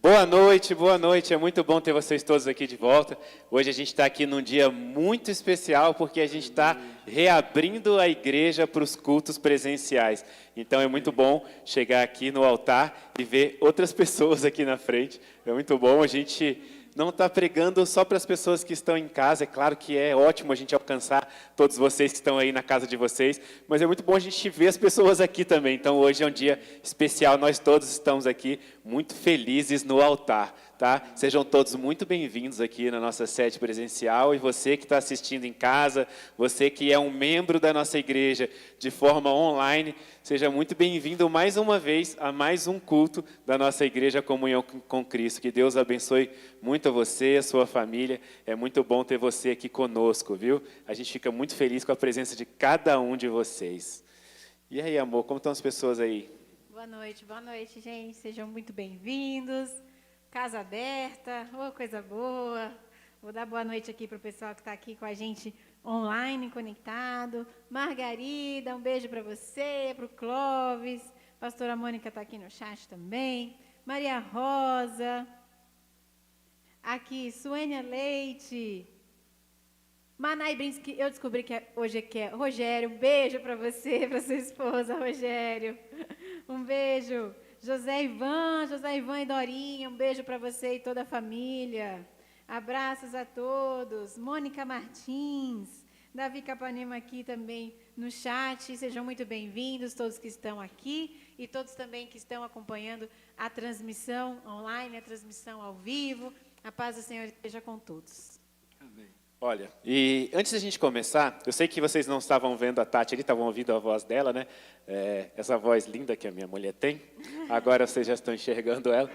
Boa noite. É muito bom ter vocês todos aqui de volta. Hoje a gente está aqui num dia muito especial porque a gente está reabrindo a igreja para os cultos presenciais. Então é muito bom chegar aqui no altar e ver outras pessoas aqui na frente. É muito bom, a gente não está pregando só para as pessoas que estão em casa. É claro que é ótimo a gente alcançar todos vocês que estão aí na casa de vocês, mas é muito bom a gente ver as pessoas aqui também. Então hoje é um dia especial, nós todos estamos aqui muito felizes no altar, tá? Sejam todos muito bem-vindos aqui na nossa sede presencial, e você que está assistindo em casa, você que é um membro da nossa igreja de forma online, seja muito bem-vindo mais uma vez a mais um culto da nossa igreja Comunhão com Cristo. Que Deus abençoe muito a você, a sua família. É muito bom ter você aqui conosco, viu? A gente fica muito feliz com a presença de cada um de vocês. E aí, amor, como estão as pessoas aí? Boa noite, gente. Sejam muito bem-vindos. Casa aberta, coisa boa. Vou dar boa noite aqui para o pessoal que está aqui com a gente online, conectado. Margarida, um beijo para você, para o Clóvis. Pastora Mônica está aqui no chat também. Maria Rosa. Aqui, Suênia Leite. Manai Brinsky, eu descobri que hoje é Rogério. Um beijo para você, para sua esposa, Rogério. Um beijo. José Ivan e Dorinha, um beijo para você e toda a família. Abraços a todos. Mônica Martins, Davi Capanema aqui também no chat. Sejam muito bem-vindos, todos que estão aqui e todos também que estão acompanhando a transmissão online, a transmissão ao vivo. A paz do Senhor esteja com todos. Amém. Olha, e antes da gente começar, eu sei que vocês não estavam vendo a Tati ali, estavam ouvindo a voz dela, né? Essa voz linda que a minha mulher tem. Agora vocês já estão enxergando ela.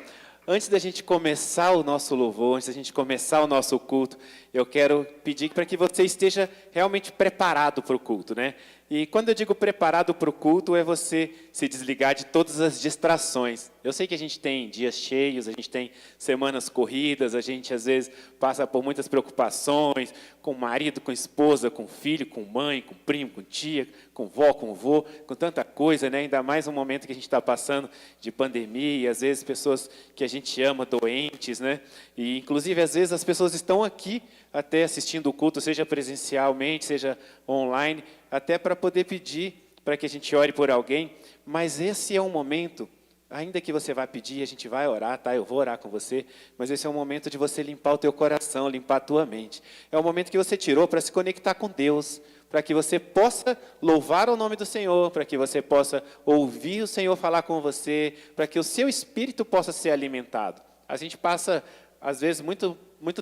Antes da gente começar o nosso louvor, antes da gente começar o nosso culto, eu quero pedir para que você esteja realmente preparado para o culto, né? E quando eu digo preparado para o culto, é você se desligar de todas as distrações. Eu sei que a gente tem dias cheios, a gente tem semanas corridas, a gente às vezes passa por muitas preocupações, com o marido, com a esposa, com o filho, com mãe, com primo, com tia, com vó, com vô, com tanta coisa, né? Ainda mais um momento que a gente está passando de pandemia, e às vezes pessoas que a gente ama doentes, né? E inclusive às vezes as pessoas estão aqui até assistindo o culto, seja presencialmente, seja online, até para poder pedir para que a gente ore por alguém. Mas esse é um momento, ainda que você vá pedir, a gente vai orar, tá? Eu vou orar com você, mas esse é um momento de você limpar o teu coração, limpar a tua mente. É um momento que você tirou para se conectar com Deus, para que você possa louvar o nome do Senhor, para que você possa ouvir o Senhor falar com você, para que o seu espírito possa ser alimentado. A gente passa, às vezes, muito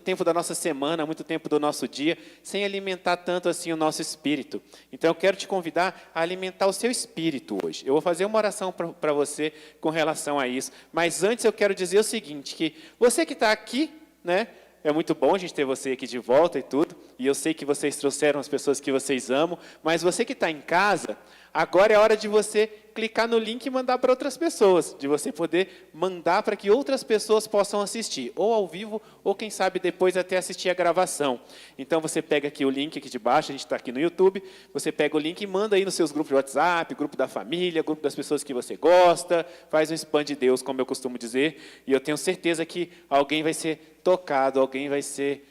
tempo da nossa semana, muito tempo do nosso dia, sem alimentar tanto assim o nosso espírito. Então eu quero te convidar a alimentar o seu espírito hoje. Eu vou fazer uma oração para você com relação a isso, mas antes eu quero dizer o seguinte, que você que está aqui, né? É muito bom a gente ter você aqui de volta e tudo, e eu sei que vocês trouxeram as pessoas que vocês amam, mas você que está em casa, agora é hora de você clicar no link e mandar para outras pessoas, de você poder mandar para que outras pessoas possam assistir, ou ao vivo, ou quem sabe depois até assistir a gravação. Então você pega aqui o link aqui de baixo, a gente está aqui no YouTube, você pega o link e manda aí nos seus grupos de WhatsApp, grupo da família, grupo das pessoas que você gosta, faz um spam de Deus, como eu costumo dizer, e eu tenho certeza que alguém vai ser tocado, alguém vai ser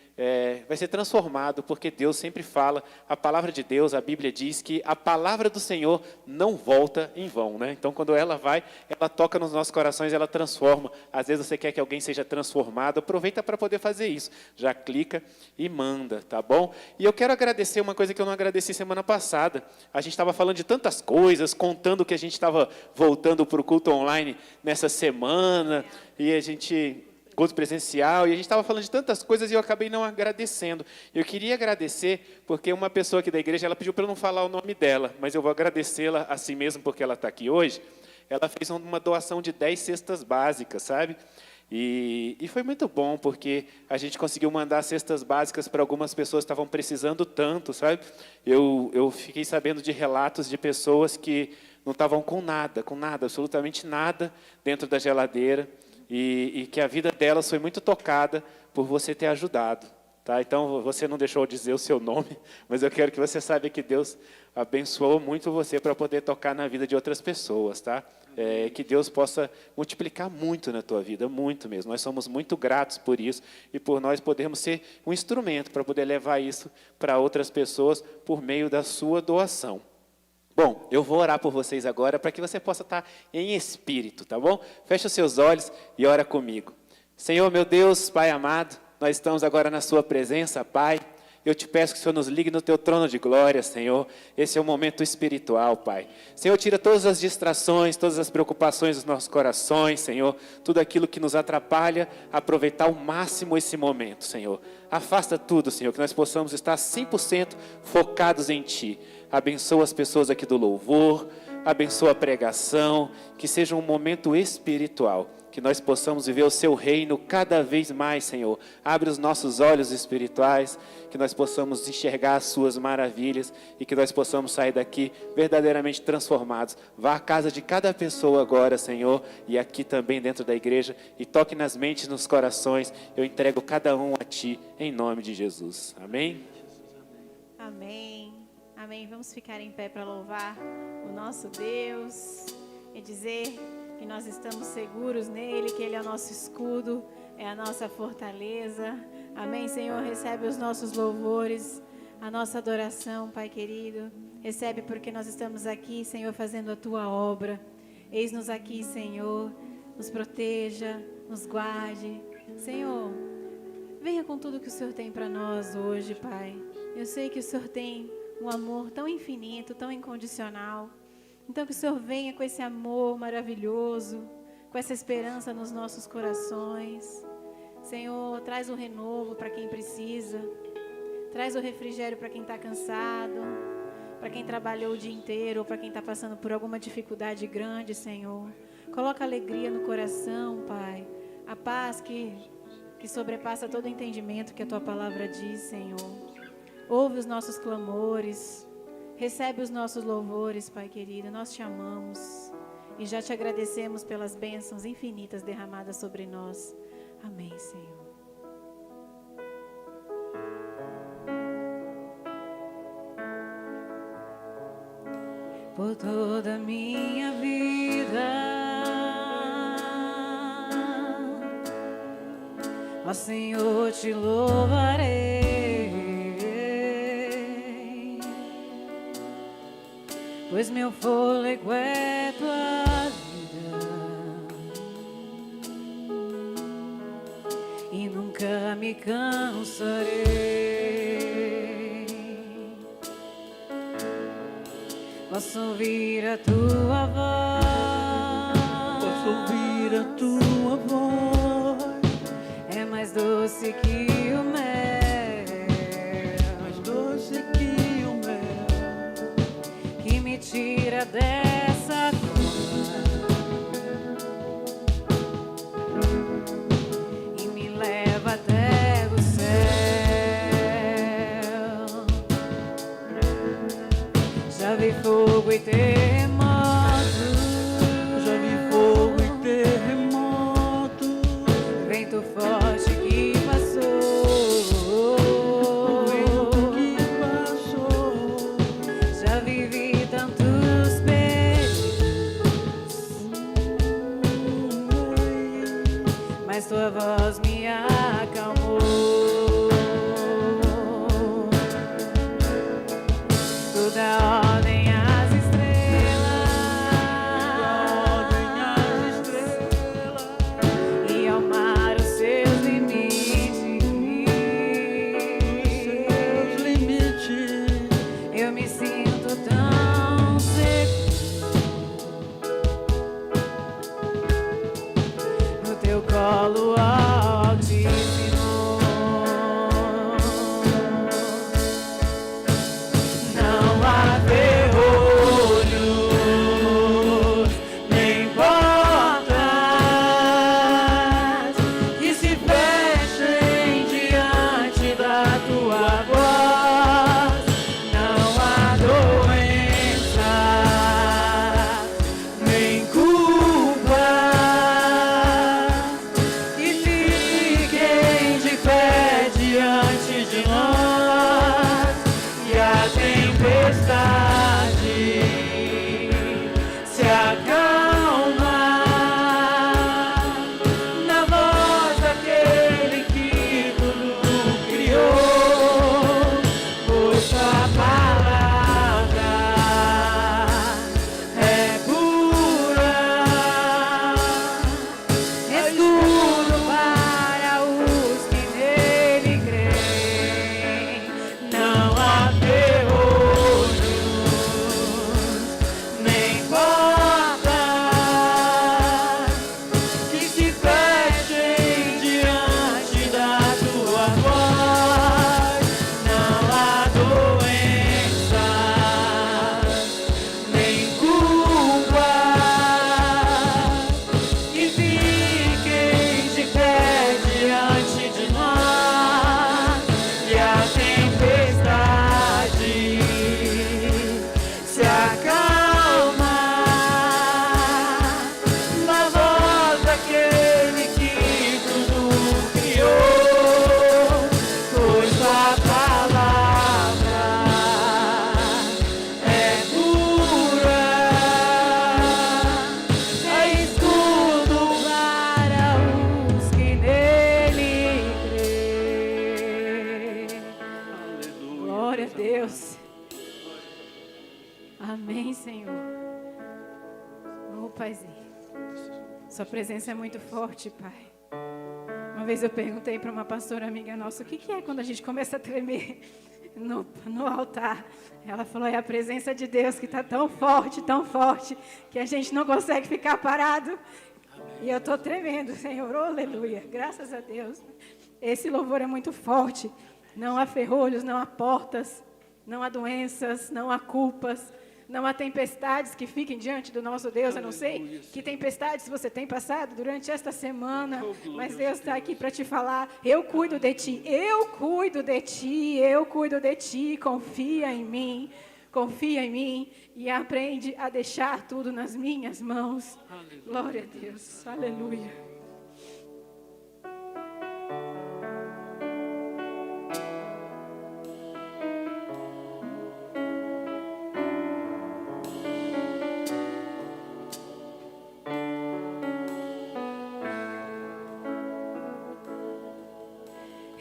transformado, porque Deus sempre fala, a palavra de Deus, a Bíblia diz que a palavra do Senhor não volta em vão, né? Então, quando ela vai, ela toca nos nossos corações, ela transforma. Às vezes você quer que alguém seja transformado, aproveita para poder fazer isso. Já clica e manda, tá bom? E eu quero agradecer uma coisa que eu não agradeci semana passada. A gente estava falando de tantas coisas, contando que a gente estava voltando para o culto online nessa semana, e a gente... culto presencial, e a gente estava falando de tantas coisas e eu acabei não agradecendo. Eu queria agradecer porque uma pessoa aqui da igreja, ela pediu para eu não falar o nome dela, mas eu vou agradecê-la assim mesmo porque ela está aqui hoje. Ela fez uma doação de 10 cestas básicas, sabe? E foi muito bom, porque a gente conseguiu mandar cestas básicas para algumas pessoas que estavam precisando tanto, sabe? Eu fiquei sabendo de relatos de pessoas que não estavam com nada, absolutamente nada dentro da geladeira, e que a vida delas foi muito tocada por você ter ajudado. Tá? Então, você não deixou de dizer o seu nome, mas eu quero que você saiba que Deus abençoou muito você para poder tocar na vida de outras pessoas. Tá? Que Deus possa multiplicar muito na tua vida, muito mesmo. Nós somos muito gratos por isso e por nós podermos ser um instrumento para poder levar isso para outras pessoas por meio da sua doação. Bom, eu vou orar por vocês agora para que você possa estar em espírito, tá bom? Feche os seus olhos e ora comigo. Senhor, meu Deus, Pai amado, nós estamos agora na sua presença, Pai. Eu te peço que o Senhor nos ligue no teu trono de glória, Senhor. Esse é um momento espiritual, Pai. Senhor, tira todas as distrações, todas as preocupações dos nossos corações, Senhor. Tudo aquilo que nos atrapalha, aproveitar ao máximo esse momento, Senhor. Afasta tudo, Senhor, que nós possamos estar 100% focados em Ti. Abençoa as pessoas aqui do louvor, abençoa a pregação, que seja um momento espiritual. Que nós possamos viver o seu reino cada vez mais, Senhor. Abre os nossos olhos espirituais, que nós possamos enxergar as suas maravilhas e que nós possamos sair daqui verdadeiramente transformados. Vá à casa de cada pessoa agora, Senhor, e aqui também dentro da igreja, e toque nas mentes, nos corações. Eu entrego cada um a Ti, em nome de Jesus. Amém? Amém. Amém. Vamos ficar em pé para louvar o nosso Deus e dizer que nós estamos seguros nele, que ele é o nosso escudo, é a nossa fortaleza. Amém, Senhor, recebe os nossos louvores, a nossa adoração, Pai querido. Recebe porque nós estamos aqui, Senhor, fazendo a Tua obra. Eis-nos aqui, Senhor, nos proteja, nos guarde. Senhor, venha com tudo que o Senhor tem para nós hoje, Pai. Eu sei que o Senhor tem um amor tão infinito, tão incondicional. Então que o Senhor venha com esse amor maravilhoso, com essa esperança nos nossos corações. Senhor, traz o renovo para quem precisa. Traz o refrigério para quem está cansado, para quem trabalhou o dia inteiro, ou para quem está passando por alguma dificuldade grande, Senhor. Coloca alegria no coração, Pai. A paz que sobrepassa todo entendimento que a Tua palavra diz, Senhor. Ouve os nossos clamores. Recebe os nossos louvores, Pai querido, nós Te amamos e já Te agradecemos pelas bênçãos infinitas derramadas sobre nós. Amém, Senhor. Por toda a minha vida, ó Senhor, Te louvarei. Pois meu fôlego é Tua vida e nunca me cansarei. Posso ouvir a Tua voz, posso ouvir a Tua voz, é mais doce que o mel, mais doce que o mel. Me tira dessa curva e me leva até o céu. Já vi fogo e terremoto, já vi fogo e terremoto, vento forte que passou. Tua voz me acalmou. Tu dá ordem às estrelas, Deus. Amém, Senhor. Oh, Paizinho. Sua presença é muito forte, Pai. Uma vez eu perguntei para uma pastora amiga nossa, o que é quando a gente começa a tremer no altar? Ela falou, é a presença de Deus que está tão forte, que a gente não consegue ficar parado. E eu estou tremendo, Senhor, oh, aleluia, graças a Deus. Esse louvor é muito forte. Não há ferrolhos, não há portas, não há doenças, não há culpas. Não há tempestades que fiquem diante do nosso Deus. Eu não sei que tempestades você tem passado durante esta semana, mas Deus está aqui para te falar, eu cuido de ti, eu cuido de ti, eu cuido de ti, confia em mim e aprende a deixar tudo nas minhas mãos. Aleluia. Glória a Deus, aleluia.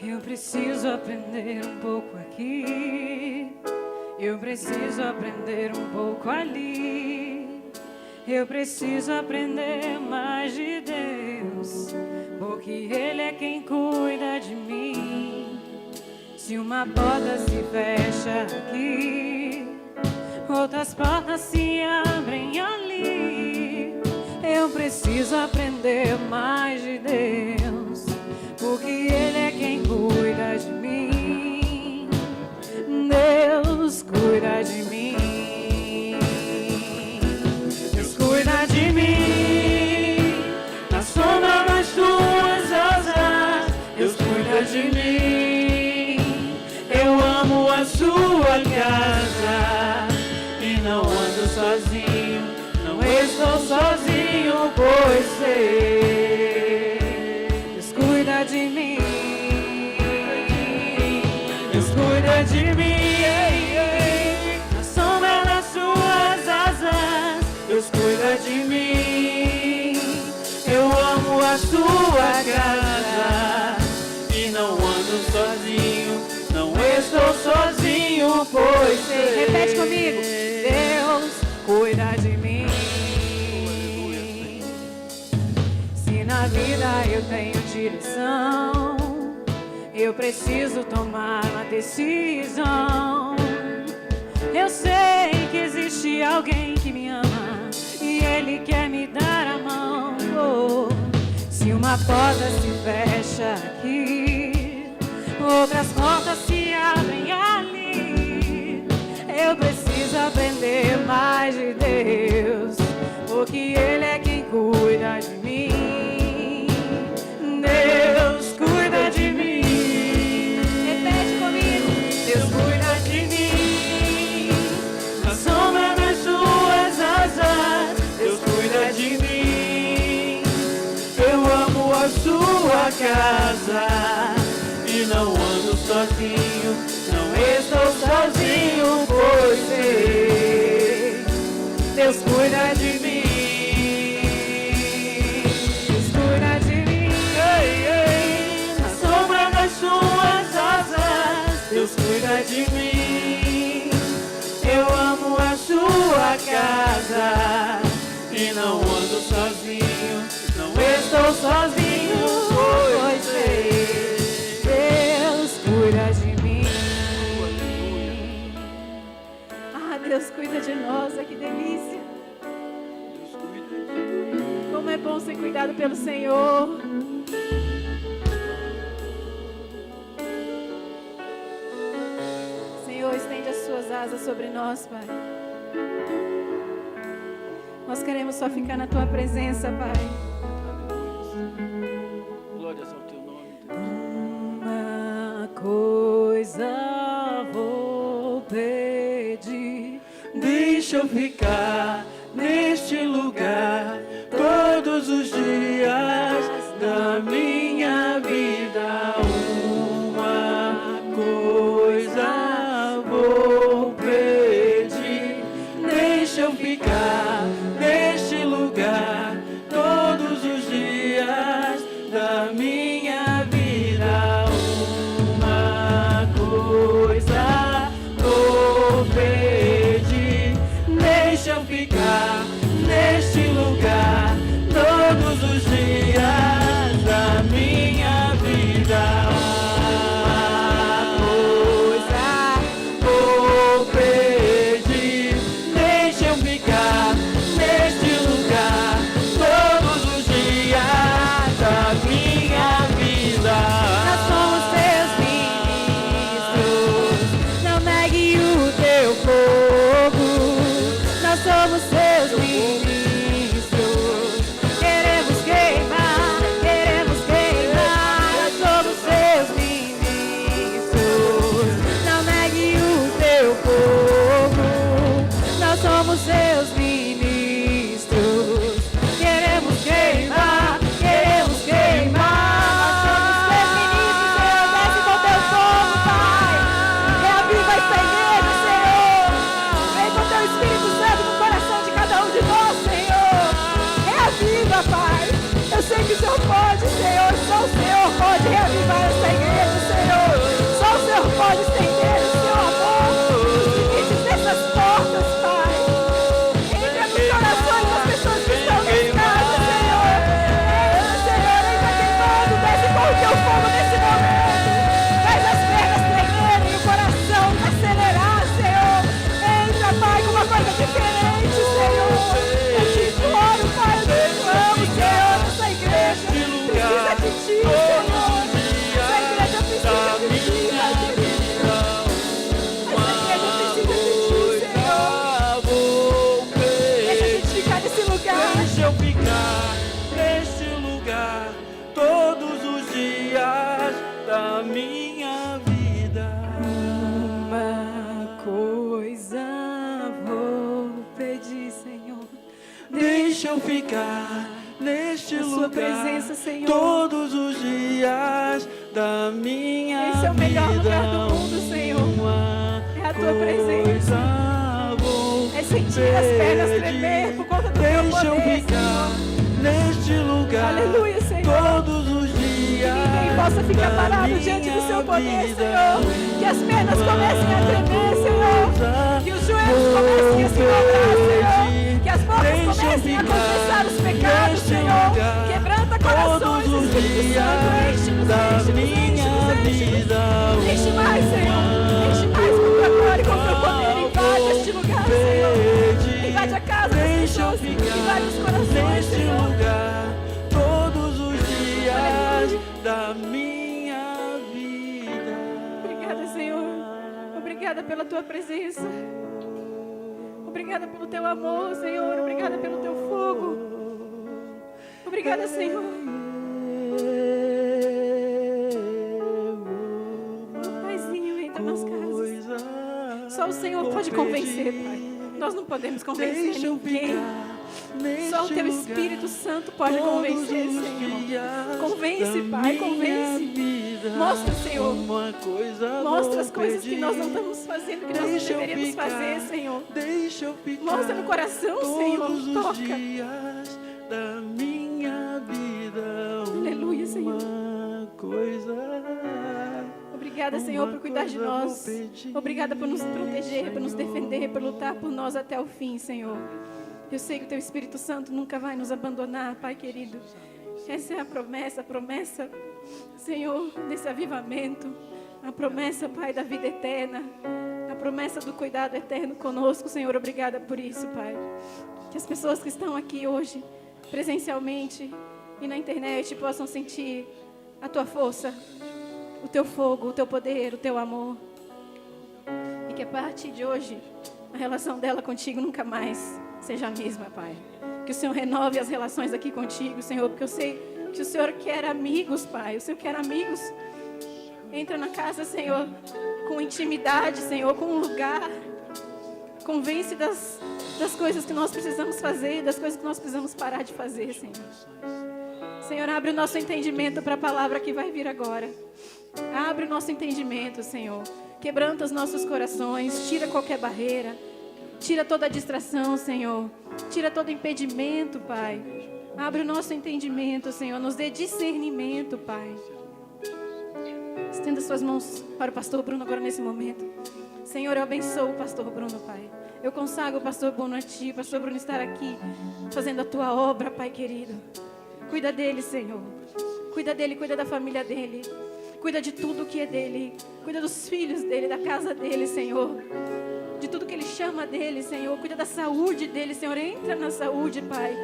Eu preciso aprender um pouco aqui, eu preciso aprender um pouco ali, eu preciso aprender mais de Deus, porque Ele é quem cuida de mim. Se uma porta se fecha aqui, outras portas se abrem ali. Eu preciso aprender mais de Deus, porque Ele é quem cuida de mim. Deus cuida de mim. Deus cuida de mim. Na sombra das tuas asas, Deus cuida de mim. Eu amo a sua casa e não ando sozinho, não estou sozinho, pois sei. Deus cuida de mim. Deus cuida de mim. Na sombra das suas asas, Deus cuida de mim. Eu amo a sua casa e não ando sozinho, não estou sozinho, pois sei. Repete comigo. Deus cuida de mim. Se na vida eu tenho direção, eu preciso tomar uma decisão. Eu sei que existe alguém que me ama e Ele quer me dar a mão. Oh, se uma porta se fecha aqui, outras portas se abrem ali. Eu preciso aprender mais de Deus, porque Ele é quem cuida de mim. Deus cuida de mim. Repete comigo. Deus cuida de mim. Na sombra das suas asas, Deus cuida de mim. Eu amo a sua casa e não ando sozinho, não estou sozinho, pois sei. Deus cuida de mim. Deus cuida de mim. Na sombra das suas asas, Deus cuida de mim. Eu amo a sua casa e não ando sozinho, não estou sozinho, pois sei. Deus cuida de mim. Ah, Deus cuida de nós, que delícia. Como é bom ser cuidado pelo Senhor. Senhor, estende as suas asas sobre nós, Pai. Nós queremos só ficar na Tua presença, Pai. Glórias ao teu nome, Deus. Uma coisa vou pedir, deixa eu ficar neste lugar todos os dias da minha vida. Uma coisa vou pedir, deixa eu ficar neste lugar todos os dias da minha vida. Uma coisa ficar neste Na sua lugar presença, Senhor. todos os dias da minha vida. Esse é o melhor lugar do mundo, Senhor. É a tua presença. É sentir as pernas tremer por conta do teu Deixa eu poder, ficar Senhor. neste lugar Aleluia, Senhor. todos os dias. Que ninguém possa ficar da parado diante do seu minha poder, vida. Senhor. Que as pernas comecem a tremer, Senhor. Que os joelhos comecem a se dobrar, Senhor. Que as bocas comecem a confessar os pecados, Senhor. Quebranta corações, Espírito Santo. Enche-nos, enche-nos, enche-nos, enche-nos. Enche mais, Senhor. Enche mais com tua glória e com teu poder. Invade este lugar, Senhor. Invade a casa das pessoas. Invade os corações, Neste Senhor. lugar todos os dias da minha vida. Obrigada, Senhor. Obrigada pela tua presença. Obrigada pelo teu amor, Senhor. Obrigada pelo teu fogo. Obrigada, Senhor. Paizinho, entra nas casas. Só o Senhor pode convencer, Pai. Nós não podemos convencer ninguém. Só o teu Espírito Santo pode convencer, Senhor. Convence, Pai, convence. Mostra, Senhor. Mostra as coisas que nós não estamos fazendo, que nós deveríamos fazer, Senhor. Mostra no coração, Senhor. Toca. Da minha vida. Aleluia, Senhor. Obrigada, Senhor, por cuidar de nós. Obrigada por nos proteger, por nos defender, por lutar por nós até o fim, Senhor. Eu sei que o teu Espírito Santo nunca vai nos abandonar, Pai querido. Essa é a promessa, Senhor, desse avivamento. A promessa, Pai, da vida eterna. A promessa do cuidado eterno conosco, Senhor. Obrigada por isso, Pai. Que as pessoas que estão aqui hoje, presencialmente e na internet, possam sentir a tua força, o teu fogo, o teu poder, o teu amor. E que a partir de hoje, a relação dela contigo nunca mais seja a mesma, Pai. Que o Senhor renove as relações aqui contigo, Senhor, porque eu sei que o Senhor quer amigos, Pai. O Senhor quer amigos. Entra na casa, Senhor, com intimidade, Senhor, com um lugar. Convence das coisas que nós precisamos fazer, das coisas que nós precisamos parar de fazer, Senhor. Senhor, abre o nosso entendimento para a palavra que vai vir agora. Abre o nosso entendimento, Senhor. Quebranta os nossos corações, tira qualquer barreira. Tira toda a distração, Senhor. Tira todo impedimento, Pai. Abre o nosso entendimento, Senhor. Nos dê discernimento, Pai. Estenda suas mãos para o pastor Bruno agora nesse momento. Senhor, eu abençoo o pastor Bruno, Pai. Eu consagro o pastor Bruno a Ti. O pastor Bruno estar aqui fazendo a Tua obra, Pai querido. Cuida dele, Senhor. Cuida dele, cuida da família dele. Cuida de tudo que é dele. Cuida dos filhos dele, da casa dele, Senhor. De tudo que Ele chama dele, Senhor. Cuida da saúde dele, Senhor. Entra na saúde, Pai.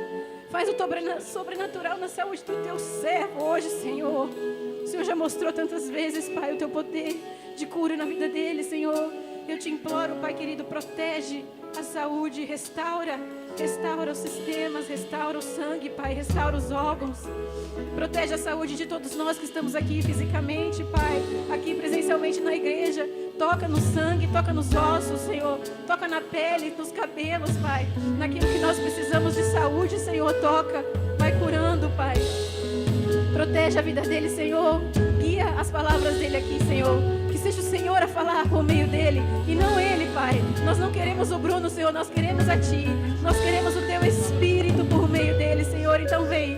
Faz o sobrenatural na saúde do Teu servo hoje, Senhor. O Senhor já mostrou tantas vezes, Pai, o Teu poder de cura na vida dele, Senhor. Eu Te imploro, Pai querido, protege a saúde, restaura os sistemas, restaura o sangue, Pai, restaura os órgãos. Protege a saúde de todos nós que estamos aqui fisicamente, Pai, aqui presencialmente na igreja. Toca no sangue, toca nos ossos, Senhor. Toca na pele, nos cabelos, Pai. Naquilo que nós precisamos de saúde, Senhor, toca. Vai curando, Pai. Protege a vida dele, Senhor. Guia as palavras dele aqui, Senhor. Que seja o Senhor a falar por meio dele e não ele, Pai. Nós não queremos o Bruno, Senhor, nós queremos a Ti. Nós queremos o Teu Espírito por meio dele, Senhor. Então vem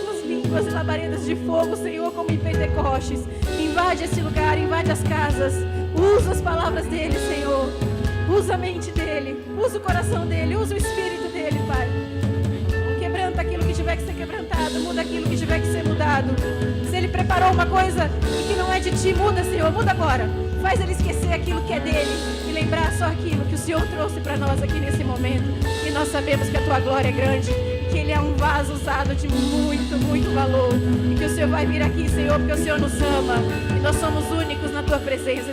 nos línguas e labaredas de fogo, Senhor, como em Pentecostes. Invade esse lugar, invade as casas. Usa as palavras dele, Senhor. Usa a mente dele, usa o coração dele, usa o espírito dele, Pai. Quebranta aquilo que tiver que ser quebrantado, muda aquilo que tiver que ser mudado. Se ele preparou uma coisa e que não é de Ti, muda, Senhor, muda agora. Faz ele esquecer aquilo que é dele e lembrar só aquilo que o Senhor trouxe para nós aqui nesse momento. E nós sabemos que a Tua glória é grande, que Ele é um vaso usado de muito, muito valor. E que o Senhor vai vir aqui, Senhor, porque o Senhor nos ama. E nós somos únicos na Tua presença.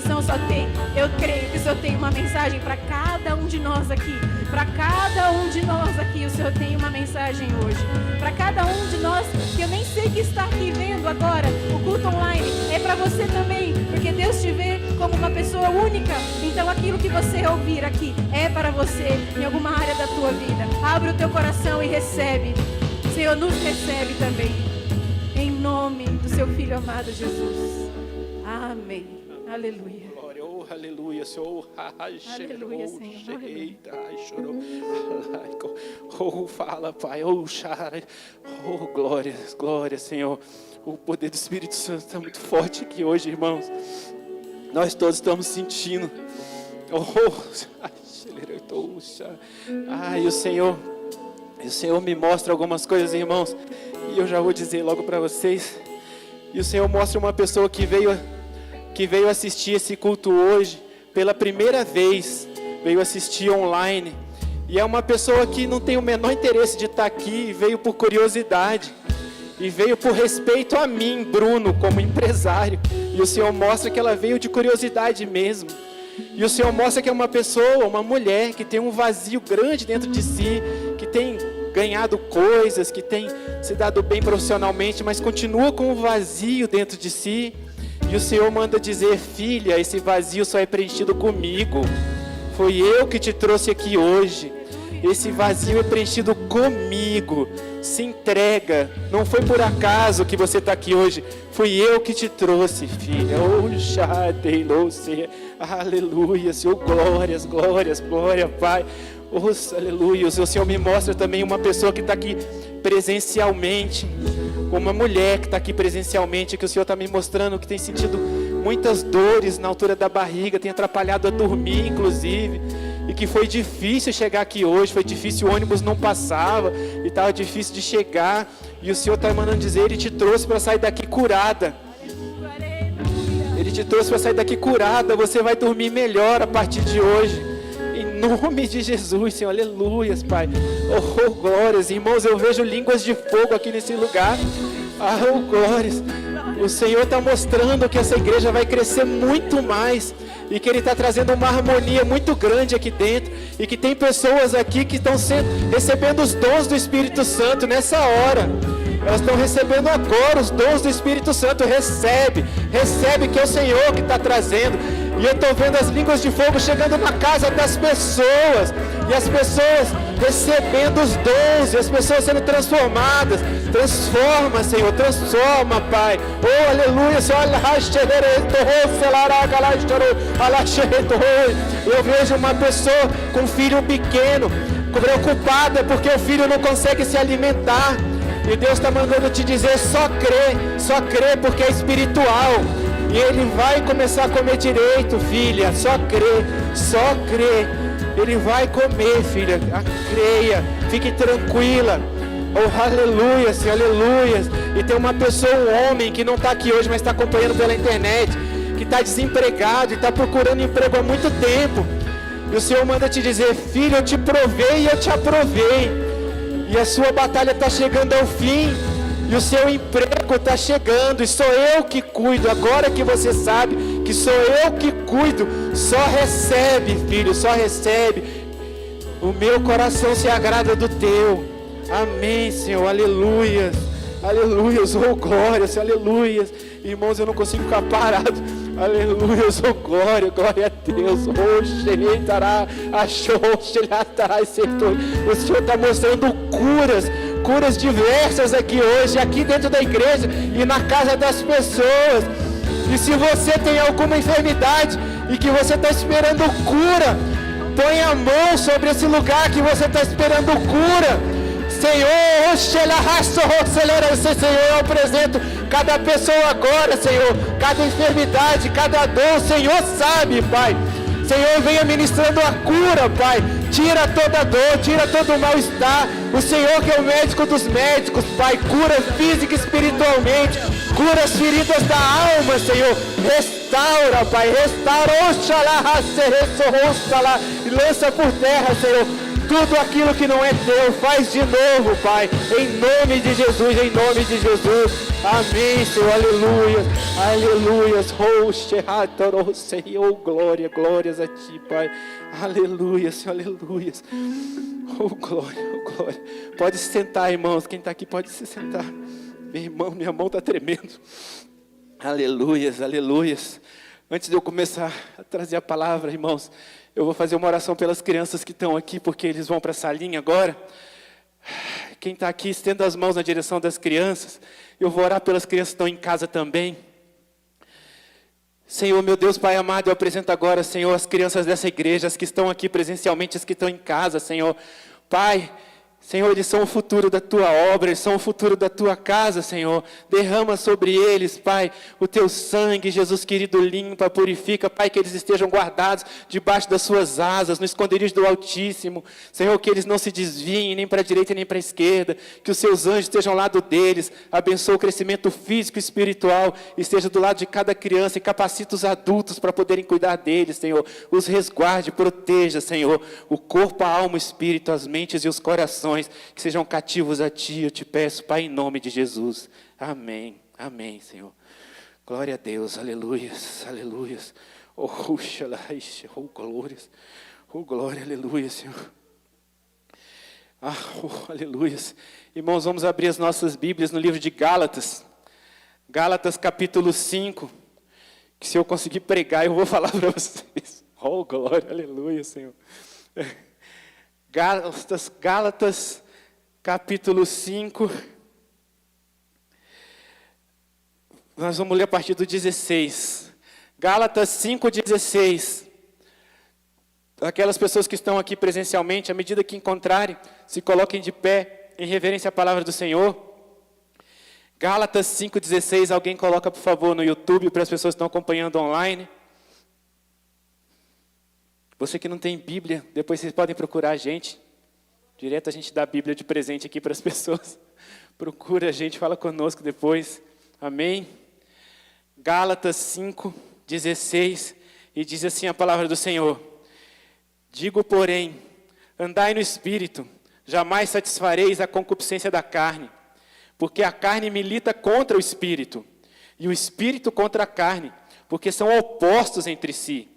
Eu creio que o Senhor tem uma mensagem para cada um de nós aqui. Para cada um de nós aqui, o Senhor tem uma mensagem hoje. Para cada um de nós, que eu nem sei que está aqui vendo agora o culto online, é para você também, porque Deus te vê como uma pessoa única. Então aquilo que você ouvir aqui é para você em alguma área da tua vida. Abre o teu coração e recebe. Senhor nos recebe também. Em nome do seu Filho amado Jesus. Amém. Aleluia. Glória, oh, aleluia, Senhor. Aleluia, Senhor. Oh, fala, Pai. Oh, glória, glória, Senhor. O poder do Espírito Santo está muito forte aqui hoje, irmãos. Nós todos estamos sentindo. E o Senhor me mostra algumas coisas, irmãos. E eu já vou dizer logo para vocês. E o Senhor mostra uma pessoa que veio assistir esse culto hoje pela primeira vez, veio assistir online, e é uma pessoa que não tem o menor interesse de estar aqui, veio por curiosidade, e veio por respeito a mim, Bruno, como empresário, e o Senhor mostra que ela veio de curiosidade mesmo, e o Senhor mostra que é uma pessoa, uma mulher, que tem um vazio grande dentro de si, que tem ganhado coisas, que tem se dado bem profissionalmente, mas continua com um vazio dentro de si. E o Senhor manda dizer: filha, esse vazio só é preenchido comigo. Foi eu que te trouxe aqui hoje. Esse vazio é preenchido comigo. Se entrega. Não foi por acaso que você está aqui hoje. Fui eu que te trouxe, filha. Aleluia, Senhor. Glórias, glórias, glória, Pai. Aleluia. O Senhor me mostra também uma pessoa que está aqui presencialmente. Uma mulher que está aqui presencialmente, que o Senhor está me mostrando que tem sentido muitas dores na altura da barriga, tem atrapalhado a dormir, inclusive, e que foi difícil chegar aqui hoje, foi difícil, o ônibus não passava, e estava difícil de chegar, e o Senhor está mandando dizer: Ele te trouxe para sair daqui curada. Ele te trouxe para sair daqui curada, você vai dormir melhor a partir de hoje. Em nome de Jesus, Senhor, aleluias, Pai. Oh, glórias, irmãos, eu vejo línguas de fogo aqui nesse lugar. Oh, glórias. O Senhor está mostrando que essa igreja vai crescer muito mais. E que Ele está trazendo uma harmonia muito grande aqui dentro. E que tem pessoas aqui que estão recebendo os dons do Espírito Santo nessa hora. Elas estão recebendo agora os dons do Espírito Santo. Recebe que é o Senhor que está trazendo. E eu estou vendo as línguas de fogo chegando na casa das pessoas. E as pessoas recebendo os dons. E as pessoas sendo transformadas. Transforma, Senhor. Transforma, Pai. Oh, aleluia, Senhor. Eu vejo uma pessoa com um filho pequeno, preocupada porque o filho não consegue se alimentar. E Deus está mandando te dizer: só crê porque é espiritual. E Ele vai começar a comer direito, filha. Só crê. Ele vai comer, filha. Creia, fique tranquila. Oh, aleluia, Senhor, aleluia. E tem uma pessoa, um homem que não está aqui hoje, mas está acompanhando pela internet, que está desempregado e está procurando emprego há muito tempo. E o Senhor manda te dizer: filho, eu te provei e eu te aprovei. E a sua batalha está chegando ao fim. E o seu emprego está chegando. E sou eu que cuido. Agora que você sabe que sou eu que cuido, só recebe, filho, só recebe. O meu coração se agrada do teu. Amém, Senhor, aleluias. Aleluias, oh glórias, aleluias. Irmãos, eu não consigo ficar parado. Aleluias, oh glória, glória a Deus. Oh, xereitará, achou, xereitará, acertou. O Senhor está mostrando curas diversas aqui hoje, aqui dentro da igreja e na casa das pessoas. E se você tem alguma enfermidade e que você está esperando cura, põe a mão sobre esse lugar que você está esperando cura. Senhor, Senhor, eu apresento cada pessoa agora, Senhor, cada enfermidade, cada dor, Senhor sabe, Pai. Senhor, venha ministrando a cura, Pai. Tira toda dor, tira todo o mal-estar. O Senhor que é o médico dos médicos, Pai. Cura física e espiritualmente. Cura as feridas da alma, Senhor. Restaura, Pai. Restaura. Oxalá, e lança por terra, Senhor, tudo aquilo que não é teu. Faz de novo, Pai. Em nome de Jesus, em nome de Jesus. Amém, Senhor. Aleluia. Aleluia. Oh, Senhor, glória, glórias a Ti, Pai. Aleluia, Senhor, aleluia. Oh, glória, oh, glória. Pode se sentar, irmãos. Quem está aqui pode se sentar. Meu irmão, minha mão está tremendo. Aleluias, aleluias. Antes de eu começar a trazer a palavra, irmãos, eu vou fazer uma oração pelas crianças que estão aqui, porque eles vão para a salinha agora. Quem está aqui, estenda as mãos na direção das crianças. Eu vou orar pelas crianças que estão em casa também. Senhor, meu Deus, Pai amado, eu apresento agora, Senhor, as crianças dessa igreja, as que estão aqui presencialmente, as que estão em casa, Senhor. Pai, Senhor, eles são o futuro da Tua obra, eles são o futuro da Tua casa, Senhor. Derrama sobre eles, Pai, o Teu sangue, Jesus querido, limpa, purifica, Pai, que eles estejam guardados debaixo das Suas asas, no esconderijo do Altíssimo. Senhor, que eles não se desviem nem para a direita nem para a esquerda, que os Seus anjos estejam ao lado deles, abençoe o crescimento físico e espiritual, esteja do lado de cada criança e capacita os adultos para poderem cuidar deles, Senhor. Os resguarde, proteja, Senhor, o corpo, a alma, o espírito, as mentes e os corações, que sejam cativos a Ti, eu te peço, Pai, em nome de Jesus. Amém, amém, Senhor. Glória a Deus, aleluias, aleluias. Oh, glórias, oh, glória, aleluia, Senhor. Aleluias. Irmãos, vamos abrir as nossas Bíblias no livro de Gálatas. Gálatas capítulo 5, que se eu conseguir pregar, eu vou falar para vocês. Oh, glória, aleluia, Senhor. Gálatas, capítulo 5. Nós vamos ler a partir do 16. Gálatas 5:16. Aquelas pessoas que estão aqui presencialmente, à medida que encontrarem, se coloquem de pé em reverência à palavra do Senhor. Gálatas 5:16, alguém coloca, por favor, no YouTube, para as pessoas que estão acompanhando online. Você que não tem Bíblia, depois vocês podem procurar a gente. Direto a gente dá a Bíblia de presente aqui para as pessoas. Procura a gente, fala conosco depois. Amém? Gálatas 5:16, e diz assim a palavra do Senhor. Digo, porém, andai no Espírito, jamais satisfareis a concupiscência da carne, porque a carne milita contra o Espírito, e o Espírito contra a carne, porque são opostos entre si,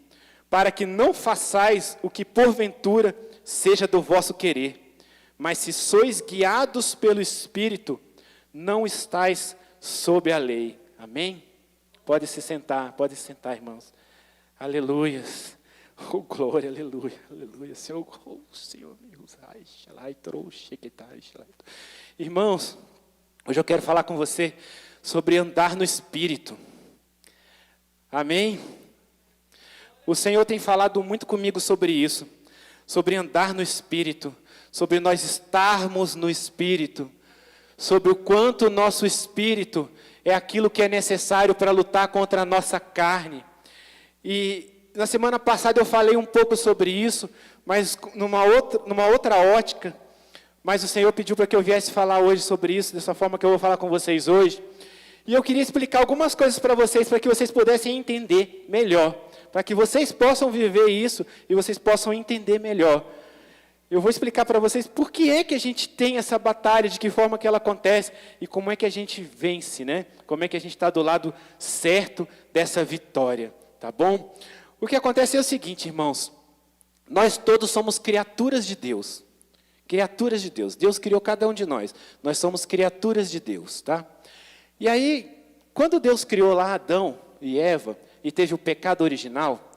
para que não façais o que porventura seja do vosso querer. Mas se sois guiados pelo Espírito, não estáis sob a lei. Amém? Pode se sentar, irmãos. Aleluias. Oh, glória, aleluia, aleluia. Senhor, oh, Senhor, irmãos, hoje eu quero falar com você sobre andar no Espírito. Amém? O Senhor tem falado muito comigo sobre isso, sobre andar no Espírito, sobre nós estarmos no Espírito, sobre o quanto o nosso Espírito é aquilo que é necessário para lutar contra a nossa carne. E na semana passada eu falei um pouco sobre isso, mas numa outra ótica, mas o Senhor pediu para que eu viesse falar hoje sobre isso, dessa forma que eu vou falar com vocês hoje. E eu queria explicar algumas coisas para que vocês pudessem entender melhor, para que vocês possam viver isso e vocês possam entender melhor. Eu vou explicar para vocês por que é que a gente tem essa batalha, de que forma que ela acontece e como é que a gente vence, né? Como é que a gente está do lado certo dessa vitória, tá bom? O que acontece é o seguinte, irmãos, nós todos somos criaturas de Deus. Criaturas de Deus. Deus criou cada um de nós. Nós somos criaturas de Deus, tá? E aí, quando Deus criou lá Adão e Eva, e teve o pecado original,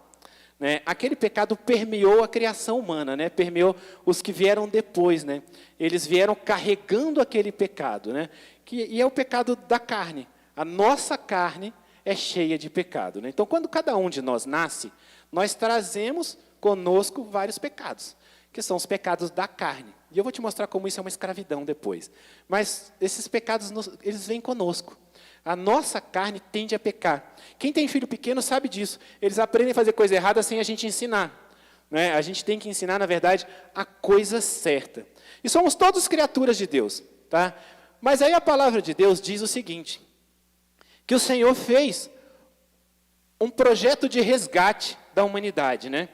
né, aquele pecado permeou a criação humana, né, permeou os que vieram depois, né, eles vieram carregando aquele pecado, né, e é o pecado da carne. A nossa carne é cheia de pecado, né? Então, quando cada um de nós nasce, nós trazemos conosco vários pecados, que são os pecados da carne. E eu vou te mostrar como isso é uma escravidão depois. Mas esses pecados, eles vêm conosco. A nossa carne tende a pecar. Quem tem filho pequeno sabe disso. Eles aprendem a fazer coisa errada sem a gente ensinar, né? A gente tem que ensinar, na verdade, a coisa certa. E somos todos criaturas de Deus, tá? Mas aí a palavra de Deus diz o seguinte, que o Senhor fez um projeto de resgate da humanidade, né?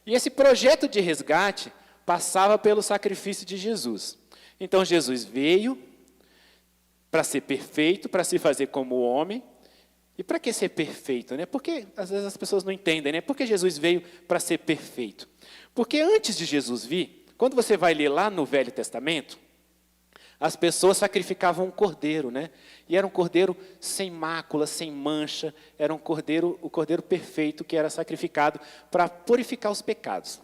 E esse projeto de resgate passava pelo sacrifício de Jesus. Então, Jesus veio para ser perfeito, para se fazer como homem. E para que ser perfeito, né? Porque às vezes as pessoas não entendem, né? Por que Jesus veio para ser perfeito? Porque antes de Jesus vir, quando você vai ler lá no Velho Testamento, as pessoas sacrificavam um cordeiro, né? E era um cordeiro sem mácula, sem mancha, era o cordeiro perfeito que era sacrificado para purificar os pecados.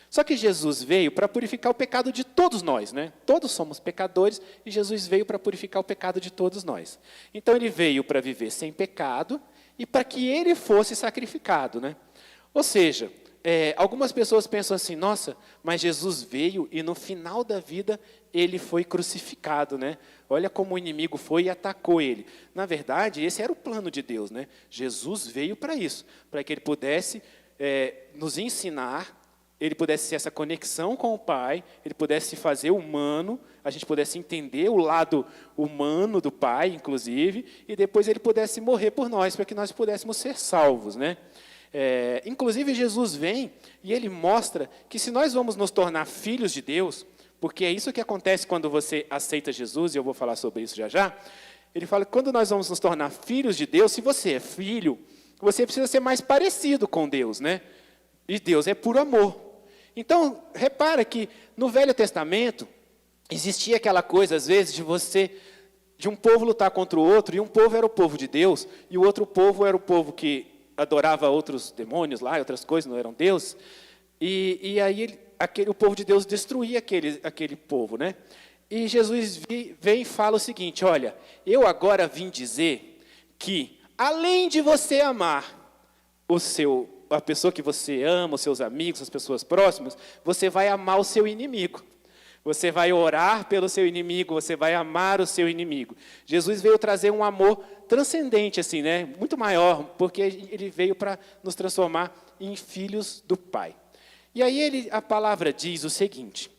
Só que Jesus veio para purificar o pecado de todos nós, né? Todos somos pecadores e Jesus veio para purificar o pecado de todos nós. Então ele veio para viver sem pecado e para que ele fosse sacrificado, né? Ou seja, algumas pessoas pensam assim, nossa, mas Jesus veio e no final da vida ele foi crucificado, né? Olha como o inimigo foi e atacou ele. Na verdade, esse era o plano de Deus, né? Jesus veio para isso, para que ele pudesse nos ensinar, ele pudesse ter essa conexão com o Pai, ele pudesse se fazer humano, a gente pudesse entender o lado humano do Pai, inclusive, e depois ele pudesse morrer por nós, para que nós pudéssemos ser salvos, né? Inclusive, Jesus vem e ele mostra que se nós vamos nos tornar filhos de Deus, porque é isso que acontece quando você aceita Jesus, e eu vou falar sobre isso já já, ele fala que quando nós vamos nos tornar filhos de Deus, se você é filho, você precisa ser mais parecido com Deus, né? E Deus é puro amor. Então, repara que no Velho Testamento, existia aquela coisa, às vezes, de um povo lutar contra o outro, e um povo era o povo de Deus, e o outro povo era o povo que adorava outros demônios lá, outras coisas, não eram deuses, e aí o povo de Deus destruía aquele povo, né? E Jesus vem e fala o seguinte, olha, eu agora vim dizer que, além de você amar a pessoa que você ama, os seus amigos, as pessoas próximas, você vai amar o seu inimigo. Você vai orar pelo seu inimigo, você vai amar o seu inimigo. Jesus veio trazer um amor transcendente, assim, né? Muito maior, porque ele veio para nos transformar em filhos do Pai. E aí a palavra diz o seguinte,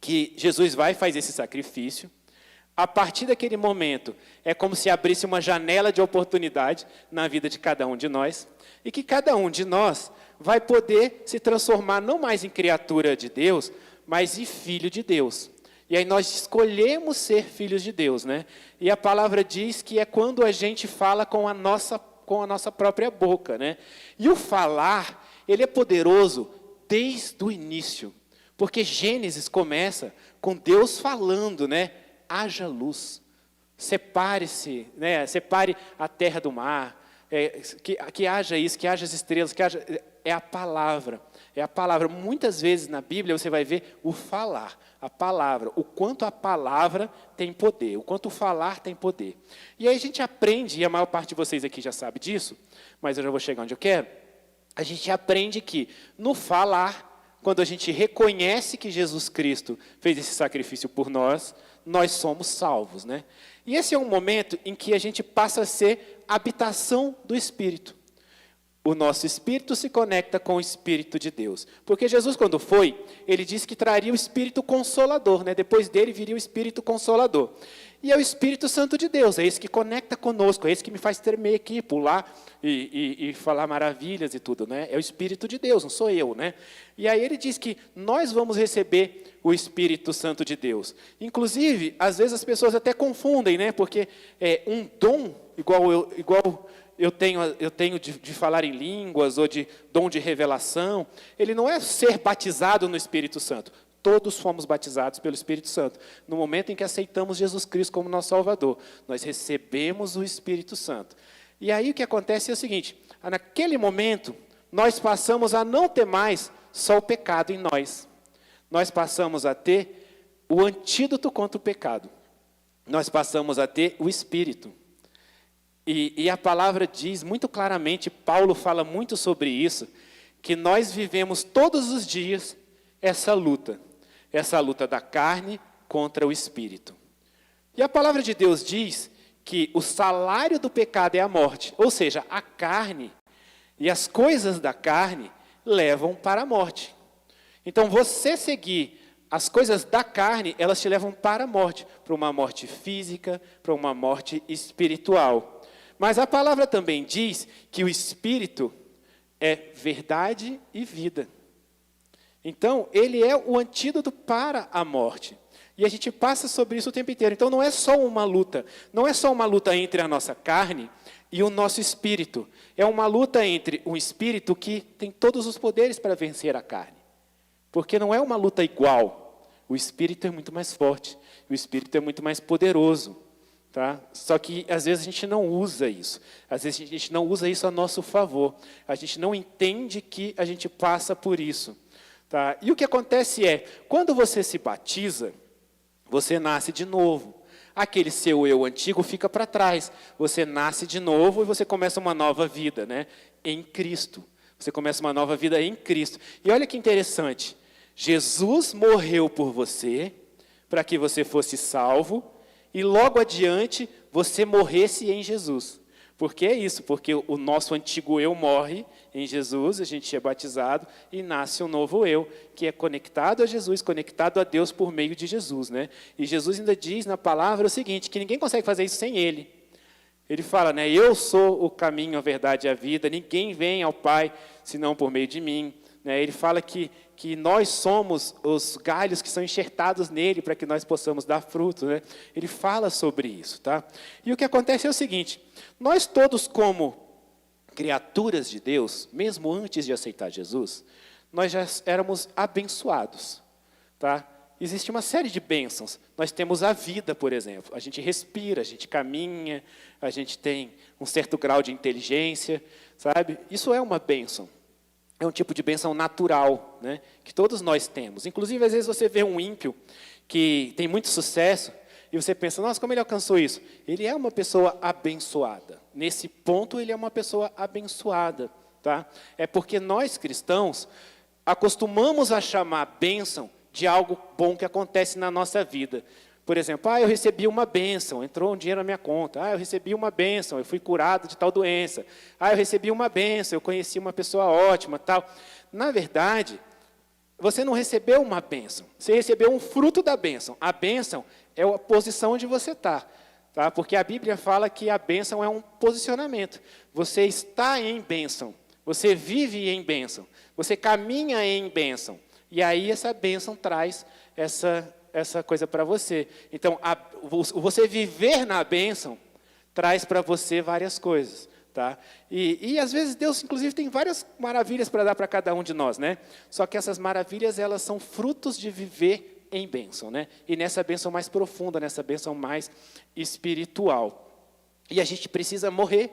que Jesus vai e faz esse sacrifício. A partir daquele momento, é como se abrisse uma janela de oportunidade na vida de cada um de nós, e que cada um de nós vai poder se transformar não mais em criatura de Deus, mas em filho de Deus. E aí nós escolhemos ser filhos de Deus, né? E a palavra diz que é quando a gente fala com a nossa própria boca, né? E o falar, ele é poderoso desde o início, porque Gênesis começa com Deus falando, né? Haja luz, separe-se, né? Separe a terra do mar, que haja isso, que haja as estrelas, que haja... É a palavra. Muitas vezes na Bíblia você vai ver o falar, a palavra, o quanto a palavra tem poder, o quanto o falar tem poder. E aí a gente aprende, e a maior parte de vocês aqui já sabe disso, mas eu já vou chegar onde eu quero, a gente aprende que no falar, quando a gente reconhece que Jesus Cristo fez esse sacrifício por nós somos salvos, né? E esse é um momento em que a gente passa a ser habitação do Espírito. O nosso espírito se conecta com o Espírito de Deus. Porque Jesus, quando foi, ele disse que traria o Espírito Consolador, né? Depois dele viria o Espírito Consolador. E é o Espírito Santo de Deus, é esse que conecta conosco, é esse que me faz tremer aqui, pular e falar maravilhas e tudo, né? É o Espírito de Deus, não sou eu, né? E aí ele diz que nós vamos receber o Espírito Santo de Deus. Inclusive, às vezes as pessoas até confundem, né? Porque um dom, igual eu tenho de falar em línguas ou de dom de revelação, ele não é ser batizado no Espírito Santo. Todos fomos batizados pelo Espírito Santo. No momento em que aceitamos Jesus Cristo como nosso Salvador, nós recebemos o Espírito Santo. E aí o que acontece é o seguinte, naquele momento, nós passamos a não ter mais só o pecado em nós. Nós passamos a ter o antídoto contra o pecado. Nós passamos a ter o Espírito. E a palavra diz muito claramente, Paulo fala muito sobre isso, que nós vivemos todos os dias essa luta da carne contra o Espírito. E a palavra de Deus diz que o salário do pecado é a morte, ou seja, a carne e as coisas da carne levam para a morte. Então, você seguir as coisas da carne, elas te levam para a morte, para uma morte física, para uma morte espiritual. Mas a palavra também diz que o Espírito é verdade e vida. Então, ele é o antídoto para a morte. E a gente passa sobre isso o tempo inteiro. Então, não é só uma luta. Não é só uma luta entre a nossa carne e o nosso espírito. É uma luta entre um espírito que tem todos os poderes para vencer a carne. Porque não é uma luta igual. O espírito é muito mais forte. O espírito é muito mais poderoso. Tá? Só que às vezes a gente não usa isso. Às vezes a gente não usa isso a nosso favor. A gente não entende que a gente passa por isso. Tá? E o que acontece é, quando você se batiza, você nasce de novo. Aquele seu eu antigo fica para trás. Você nasce de novo e você começa uma nova vida, né? Em Cristo. Você começa uma nova vida em Cristo. E olha que interessante. Jesus morreu por você, para que você fosse salvo, e logo adiante você morresse em Jesus. Por que é isso? Porque o nosso antigo eu morre em Jesus, a gente é batizado e nasce um novo eu, que é conectado a Jesus, conectado a Deus por meio de Jesus, né? E Jesus ainda diz na palavra o seguinte, que ninguém consegue fazer isso sem Ele. Ele fala, né? Eu sou o caminho, a verdade e a vida, ninguém vem ao Pai senão por meio de mim. Né? Ele fala que nós somos os galhos que são enxertados nele para que nós possamos dar fruto. Né? Ele fala sobre isso. Tá? E o que acontece é o seguinte, nós todos como criaturas de Deus, mesmo antes de aceitar Jesus, nós já éramos abençoados. Tá? Existe uma série de bênçãos. Nós temos a vida, por exemplo. A gente respira, a gente caminha, a gente tem um certo grau de inteligência, sabe? Isso é uma bênção. É um tipo de bênção natural, né? Que todos nós temos. Inclusive, às vezes você vê um ímpio que tem muito sucesso e você pensa, nossa, como ele alcançou isso? Ele é uma pessoa abençoada. Nesse ponto, ele é uma pessoa abençoada. Tá? É porque nós, cristãos, acostumamos a chamar bênção de algo bom que acontece na nossa vida. Por exemplo, eu recebi uma bênção, entrou um dinheiro na minha conta. Eu recebi uma bênção, eu fui curado de tal doença. Eu recebi uma bênção, eu conheci uma pessoa ótima, tal. Na verdade, você não recebeu uma bênção, você recebeu um fruto da bênção. A bênção é a posição onde você está. Tá? Porque a Bíblia fala que a bênção é um posicionamento. Você está em bênção, você vive em bênção, você caminha em bênção. E aí essa bênção traz essa coisa para você. Então, você viver na bênção traz para você várias coisas. Tá? E às vezes Deus, inclusive, tem várias maravilhas para dar para cada um de nós. Né? Só que essas maravilhas, elas são frutos de viver em bênção. Né? E nessa bênção mais profunda, nessa bênção mais espiritual. E a gente precisa morrer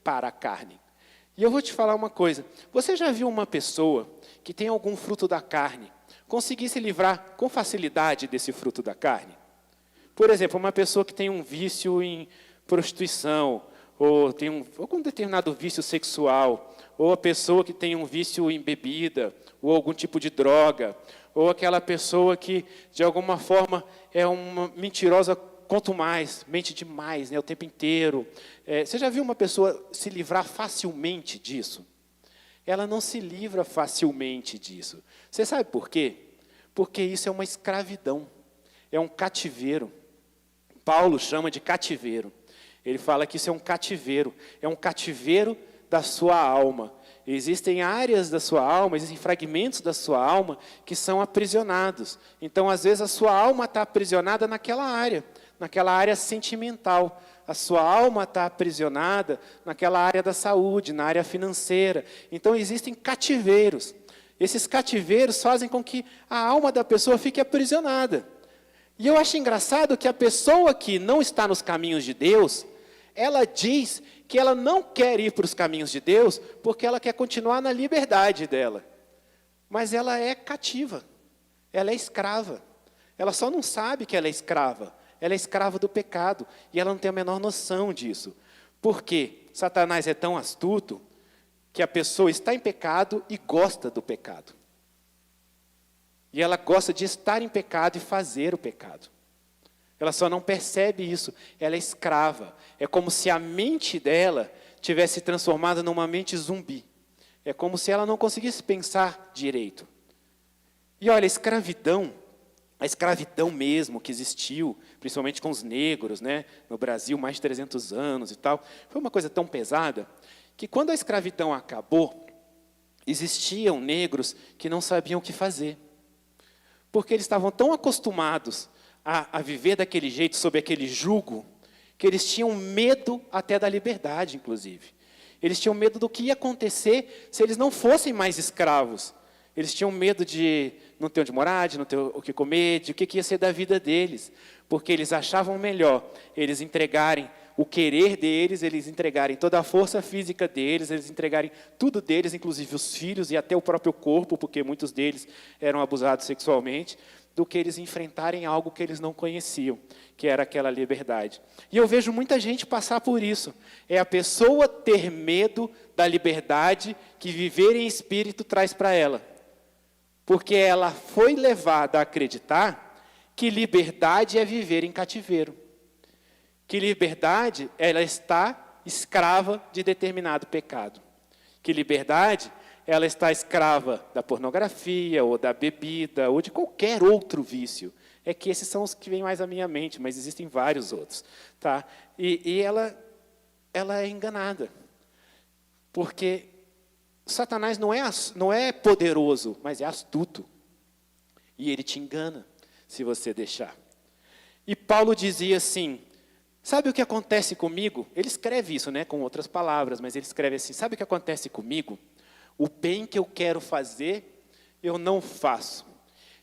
para a carne. E eu vou te falar uma coisa. Você já viu uma pessoa que tem algum fruto da carne conseguir se livrar com facilidade desse fruto da carne? Por exemplo, uma pessoa que tem um vício em prostituição, ou tem algum determinado vício sexual, ou a pessoa que tem um vício em bebida, ou algum tipo de droga, ou aquela pessoa que, de alguma forma, é uma mentirosa, quanto mais, mente demais, né, o tempo inteiro. Você já viu uma pessoa se livrar facilmente disso? Ela não se livra facilmente disso. Você sabe por quê? Porque isso é uma escravidão, é um cativeiro. Paulo chama de cativeiro. Ele fala que isso é um cativeiro da sua alma. Existem áreas da sua alma, existem fragmentos da sua alma que são aprisionados. Então, às vezes, a sua alma está aprisionada naquela área sentimental. A sua alma está aprisionada naquela área da saúde, na área financeira. Então, existem cativeiros. Esses cativeiros fazem com que a alma da pessoa fique aprisionada. E eu acho engraçado que a pessoa que não está nos caminhos de Deus, ela diz que ela não quer ir para os caminhos de Deus porque ela quer continuar na liberdade dela. Mas ela é cativa, ela é escrava. Ela só não sabe que ela é escrava. Ela é escrava do pecado e ela não tem a menor noção disso. Por quê? Satanás é tão astuto que a pessoa está em pecado e gosta do pecado. E ela gosta de estar em pecado e fazer o pecado. Ela só não percebe isso. Ela é escrava. É como se a mente dela tivesse transformada numa mente zumbi. É como se ela não conseguisse pensar direito. E olha, a escravidão mesmo que existiu, principalmente com os negros, né, no Brasil, mais de 300 anos e tal, foi uma coisa tão pesada, que quando a escravidão acabou, existiam negros que não sabiam o que fazer. Porque eles estavam tão acostumados a viver daquele jeito, sob aquele jugo, que eles tinham medo até da liberdade, inclusive. Eles tinham medo do que ia acontecer se eles não fossem mais escravos. Eles tinham medo de não ter onde morar, de não ter o que comer, de o que ia ser da vida deles. Porque eles achavam melhor eles entregarem o querer deles, eles entregarem toda a força física deles, eles entregarem tudo deles, inclusive os filhos e até o próprio corpo, porque muitos deles eram abusados sexualmente, do que eles enfrentarem algo que eles não conheciam, que era aquela liberdade. E eu vejo muita gente passar por isso. É a pessoa ter medo da liberdade que viver em espírito traz para ela. Porque ela foi levada a acreditar que liberdade é viver em cativeiro. Que liberdade, ela está escrava de determinado pecado. Que liberdade, ela está escrava da pornografia, ou da bebida, ou de qualquer outro vício. É que esses são os que vêm mais à minha mente, mas existem vários outros. Tá? E ela é enganada. Porque Satanás não é poderoso, mas é astuto. E ele te engana, se você deixar. E Paulo dizia assim, sabe o que acontece comigo? Ele escreve isso, né, com outras palavras, mas ele escreve assim, sabe o que acontece comigo? O bem que eu quero fazer, eu não faço.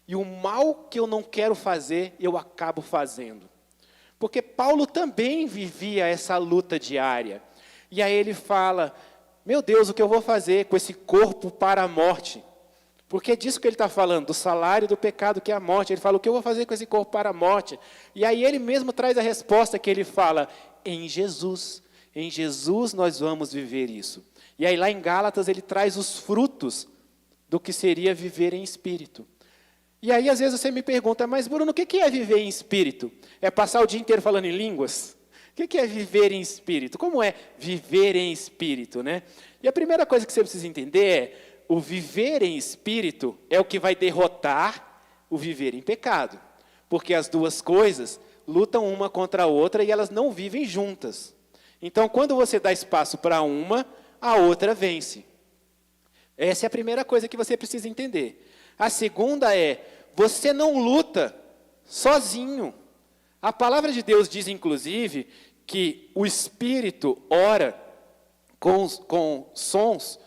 E o mal que eu não quero fazer, eu acabo fazendo. Porque Paulo também vivia essa luta diária. E aí ele fala, meu Deus, o que eu vou fazer com esse corpo para a morte? Porque é disso que ele está falando, do salário do pecado que é a morte. Ele fala, o que eu vou fazer com esse corpo para a morte? E aí ele mesmo traz a resposta que ele fala, em Jesus nós vamos viver isso. E aí lá em Gálatas ele traz os frutos do que seria viver em espírito. E aí às vezes você me pergunta, mas Bruno, o que é viver em espírito? É passar o dia inteiro falando em línguas? O que é viver em espírito? Como é viver em espírito, né? E a primeira coisa que você precisa entender é, o viver em espírito é o que vai derrotar o viver em pecado. Porque as duas coisas lutam uma contra a outra e elas não vivem juntas. Então, quando você dá espaço para uma, a outra vence. Essa é a primeira coisa que você precisa entender. A segunda é, você não luta sozinho. A palavra de Deus diz, inclusive, que o Espírito ora com sons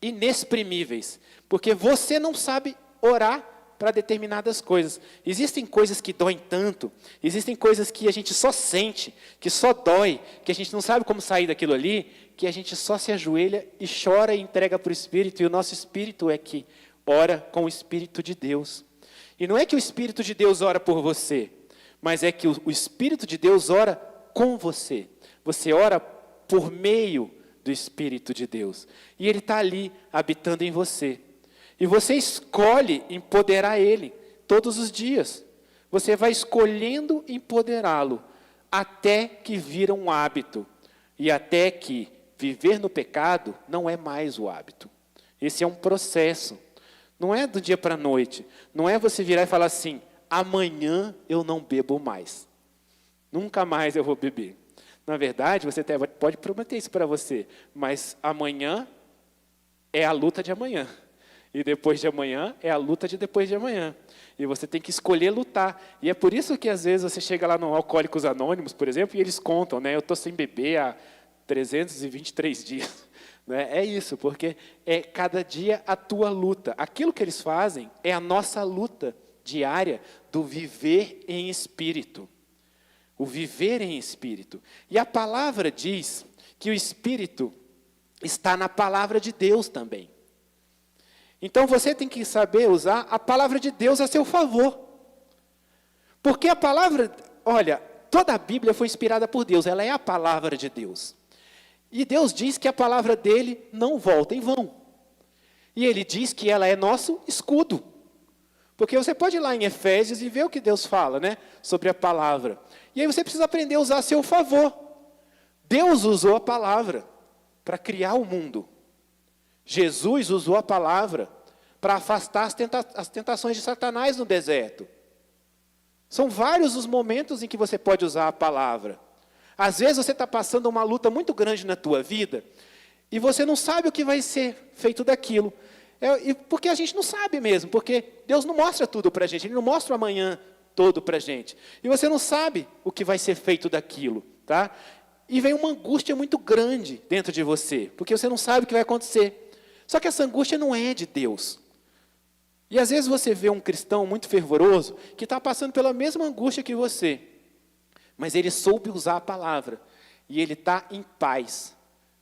inexprimíveis. Porque você não sabe orar para determinadas coisas. Existem coisas que doem tanto, existem coisas que a gente só sente, que só dói, que a gente não sabe como sair daquilo ali, que a gente só se ajoelha e chora e entrega para o Espírito, e o nosso Espírito é que ora com o Espírito de Deus. E não é que o Espírito de Deus ora por você, mas é que o Espírito de Deus ora com você. Você ora por meio do Espírito de Deus. E Ele está ali, habitando em você. E você escolhe empoderar Ele todos os dias. Você vai escolhendo empoderá-lo até que vira um hábito. E até que viver no pecado não é mais o hábito. Esse é um processo. Não é do dia para a noite. Não é você virar e falar assim, amanhã eu não bebo mais. Nunca mais eu vou beber. Na verdade, você até pode prometer isso para você. Mas amanhã é a luta de amanhã. E depois de amanhã é a luta de depois de amanhã. E você tem que escolher lutar. E é por isso que às vezes você chega lá no Alcoólicos Anônimos, por exemplo, e eles contam, né? Eu estou sem beber há 323 dias. Né? É isso, porque é cada dia a tua luta. Aquilo que eles fazem é a nossa luta diária do viver em espírito. O viver em espírito. E a palavra diz que o espírito está na palavra de Deus também. Então você tem que saber usar a palavra de Deus a seu favor. Porque a palavra, olha, toda a Bíblia foi inspirada por Deus, ela é a palavra de Deus. E Deus diz que a palavra dele não volta em vão. E ele diz que ela é nosso escudo. Porque você pode ir lá em Efésios e ver o que Deus fala, né, sobre a palavra. E aí você precisa aprender a usar a seu favor. Deus usou a palavra para criar o mundo. Jesus usou a palavra para afastar as tentações de Satanás no deserto. São vários os momentos em que você pode usar a palavra. Às vezes você está passando uma luta muito grande na tua vida e você não sabe o que vai ser feito daquilo. Porque a gente não sabe mesmo, porque Deus não mostra tudo para a gente, Ele não mostra o amanhã todo para a gente. E você não sabe o que vai ser feito daquilo, tá? E vem uma angústia muito grande dentro de você, porque você não sabe o que vai acontecer. Só que essa angústia não é de Deus. E às vezes você vê um cristão muito fervoroso, que está passando pela mesma angústia que você. Mas ele soube usar a palavra. e ele está em paz.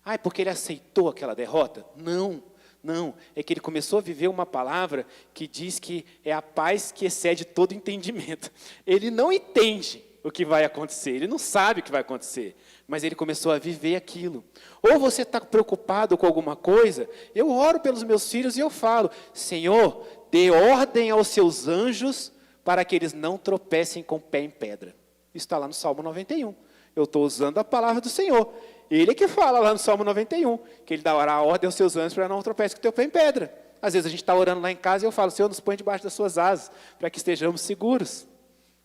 Ah, é porque ele aceitou aquela derrota? Não, não. É que ele começou a viver uma palavra que diz que é a paz que excede todo entendimento. Ele não entende o que vai acontecer, ele não sabe o que vai acontecer, mas ele começou a viver aquilo. Ou você está preocupado com alguma coisa, eu oro pelos meus filhos e eu falo, Senhor, dê ordem aos seus anjos para que eles não tropecem com o pé em pedra. Isso está lá no Salmo 91. Eu estou usando a palavra do Senhor. Ele que fala lá no Salmo 91, que ele dará a ordem aos seus anjos para não tropecem com o teu pé em pedra. Às vezes a gente está orando lá em casa e eu falo, Senhor, nos põe debaixo das suas asas, para que estejamos seguros.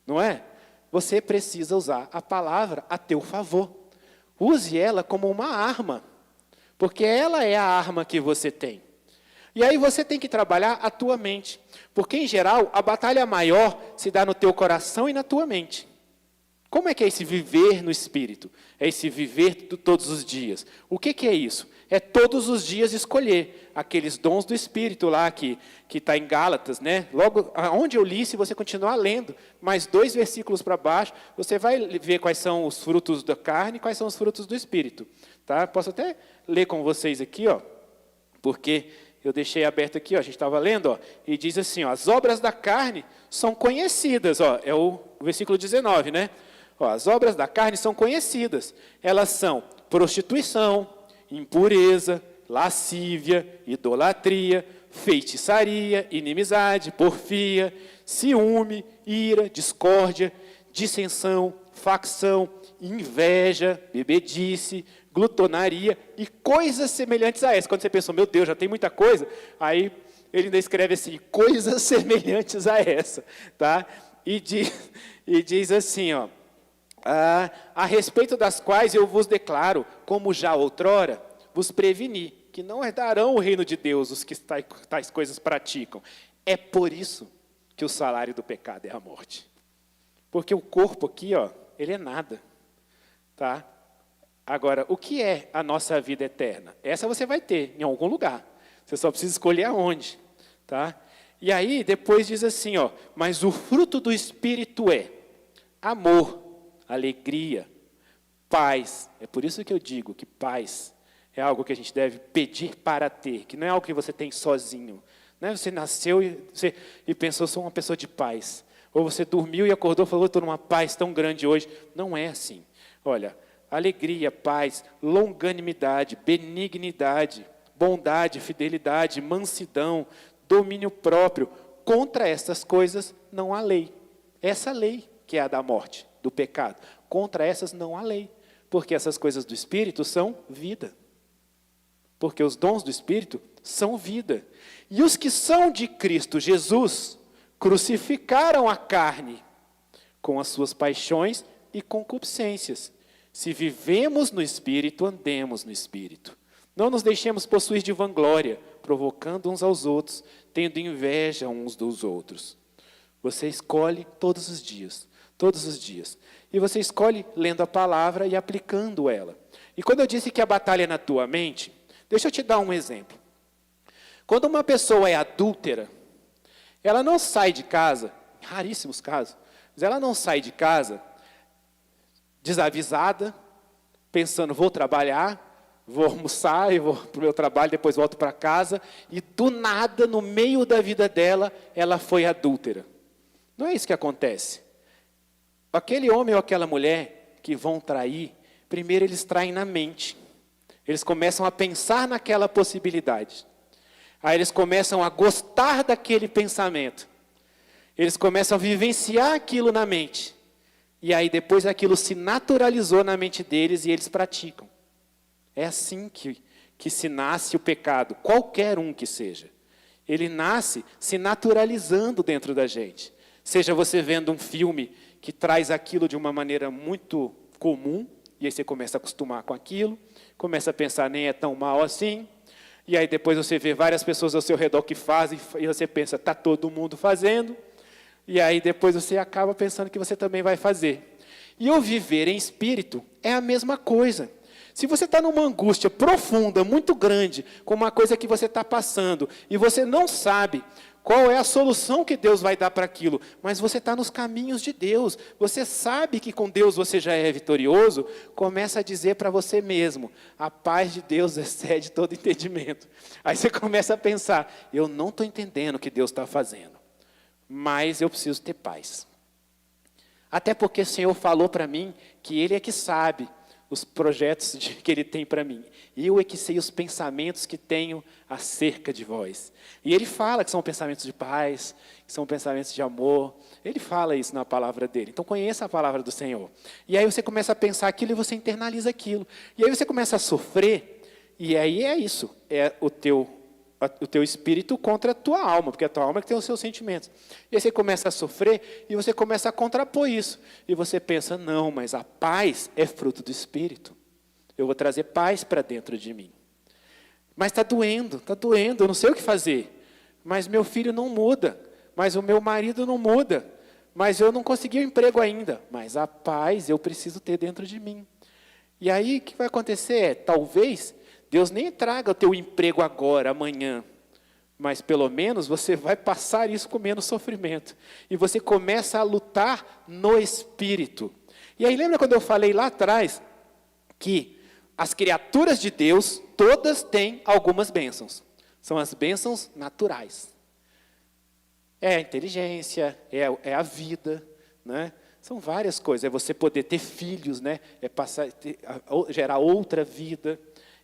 Não é? Você precisa usar a palavra a teu favor. Use ela como uma arma, porque ela é a arma que você tem. E aí você tem que trabalhar a tua mente, porque em geral a batalha maior se dá no teu coração e na tua mente. Como é que é esse viver no Espírito? É esse viver todos os dias. O que é isso? É todos os dias escolher aqueles dons do Espírito lá que está em Gálatas, né? Logo, onde eu li, se você continuar lendo, mais 2 versículos para baixo, você vai ver quais são os frutos da carne e quais são os frutos do Espírito. Tá? Posso até ler com vocês aqui, ó, porque eu deixei aberto aqui, ó, a gente estava lendo, ó, e diz assim, ó, as obras da carne são conhecidas, ó, é o versículo 19, né? Ó, as obras da carne são conhecidas. Elas são prostituição, impureza, lascívia, idolatria, feitiçaria, inimizade, porfia, ciúme, ira, discórdia, dissensão, facção, inveja, bebedice, glutonaria e coisas semelhantes a essas. Quando você pensou, meu Deus, já tem muita coisa, aí ele ainda escreve assim, coisas semelhantes a essa, tá? E diz assim, ó, a respeito das quais eu vos declaro, como já outrora, vos preveni, que não herdarão o reino de Deus os que tais coisas praticam. É por isso que o salário do pecado é a morte. Porque o corpo aqui, ó, ele é nada. Tá? Agora, o que é a nossa vida eterna? Essa você vai ter em algum lugar. Você só precisa escolher aonde. Tá? E aí, depois diz assim, ó, mas o fruto do Espírito é amor, alegria, paz. É por isso que eu digo que paz é algo que a gente deve pedir para ter, que não é algo que você tem sozinho. Não é você nasceu e pensou, sou uma pessoa de paz. Ou você dormiu e acordou e falou, estou numa paz tão grande hoje. Não é assim. Olha, alegria, paz, longanimidade, benignidade, bondade, fidelidade, mansidão, domínio próprio. Contra essas coisas não há lei. Essa lei que é a da morte, do pecado. Contra essas não há lei. Porque essas coisas do Espírito são vida. Porque os dons do Espírito são vida. E os que são de Cristo Jesus crucificaram a carne com as suas paixões e concupiscências. Se vivemos no Espírito, andemos no Espírito. Não nos deixemos possuir de vanglória, provocando uns aos outros, tendo inveja uns dos outros. Você escolhe todos os dias. Todos os dias. E você escolhe lendo a palavra e aplicando ela. E quando eu disse que a batalha é na tua mente, deixa eu te dar um exemplo. Quando uma pessoa é adúltera, ela não sai de casa, em raríssimos casos, mas ela não sai de casa desavisada, pensando, vou trabalhar, vou almoçar, e vou para o meu trabalho, depois volto para casa, e do nada, no meio da vida dela, ela foi adúltera. Não é isso que acontece. Aquele homem ou aquela mulher que vão trair, primeiro eles traem na mente. Eles começam a pensar naquela possibilidade. Aí eles começam a gostar daquele pensamento. Eles começam a vivenciar aquilo na mente. E aí depois aquilo se naturalizou na mente deles e eles praticam. É assim que se nasce o pecado, qualquer um que seja. Ele nasce se naturalizando dentro da gente. Seja você vendo um filme que traz aquilo de uma maneira muito comum, e aí você começa a acostumar com aquilo, começa a pensar, nem é tão mal assim, e aí depois você vê várias pessoas ao seu redor que fazem, e você pensa, está todo mundo fazendo, e aí depois você acaba pensando que você também vai fazer. E o viver em espírito é a mesma coisa. Se você está numa angústia profunda, muito grande, com uma coisa que você está passando, e você não sabe qual é a solução que Deus vai dar para aquilo, mas você está nos caminhos de Deus, você sabe que com Deus você já é vitorioso, começa a dizer para você mesmo, a paz de Deus excede todo entendimento. Aí você começa a pensar, eu não estou entendendo o que Deus está fazendo, mas eu preciso ter paz. Até porque o Senhor falou para mim que Ele é que sabe os projetos que Ele tem para mim. E eu é que sei os pensamentos que tenho acerca de vós. E Ele fala que são pensamentos de paz, que são pensamentos de amor. Ele fala isso na palavra dEle. Então conheça a palavra do Senhor. E aí você começa a pensar aquilo e você internaliza aquilo. E aí você começa a sofrer. E aí é isso. É o teu espírito contra a tua alma, porque a tua alma é que tem os seus sentimentos. E aí você começa a sofrer e você começa a contrapor isso. E você pensa, não, mas a paz é fruto do Espírito. Eu vou trazer paz para dentro de mim. Mas está doendo, eu não sei o que fazer. Mas meu filho não muda, mas o meu marido não muda, mas eu não consegui o emprego ainda. Mas a paz eu preciso ter dentro de mim. E aí o que vai acontecer talvez Deus nem traga o teu emprego agora, amanhã, mas pelo menos você vai passar isso com menos sofrimento. E você começa a lutar no Espírito. E aí lembra quando eu falei lá atrás, que as criaturas de Deus, todas têm algumas bênçãos. São as bênçãos naturais. É a inteligência, é a vida, né? São várias coisas. É você poder ter filhos, né? Gerar outra vida.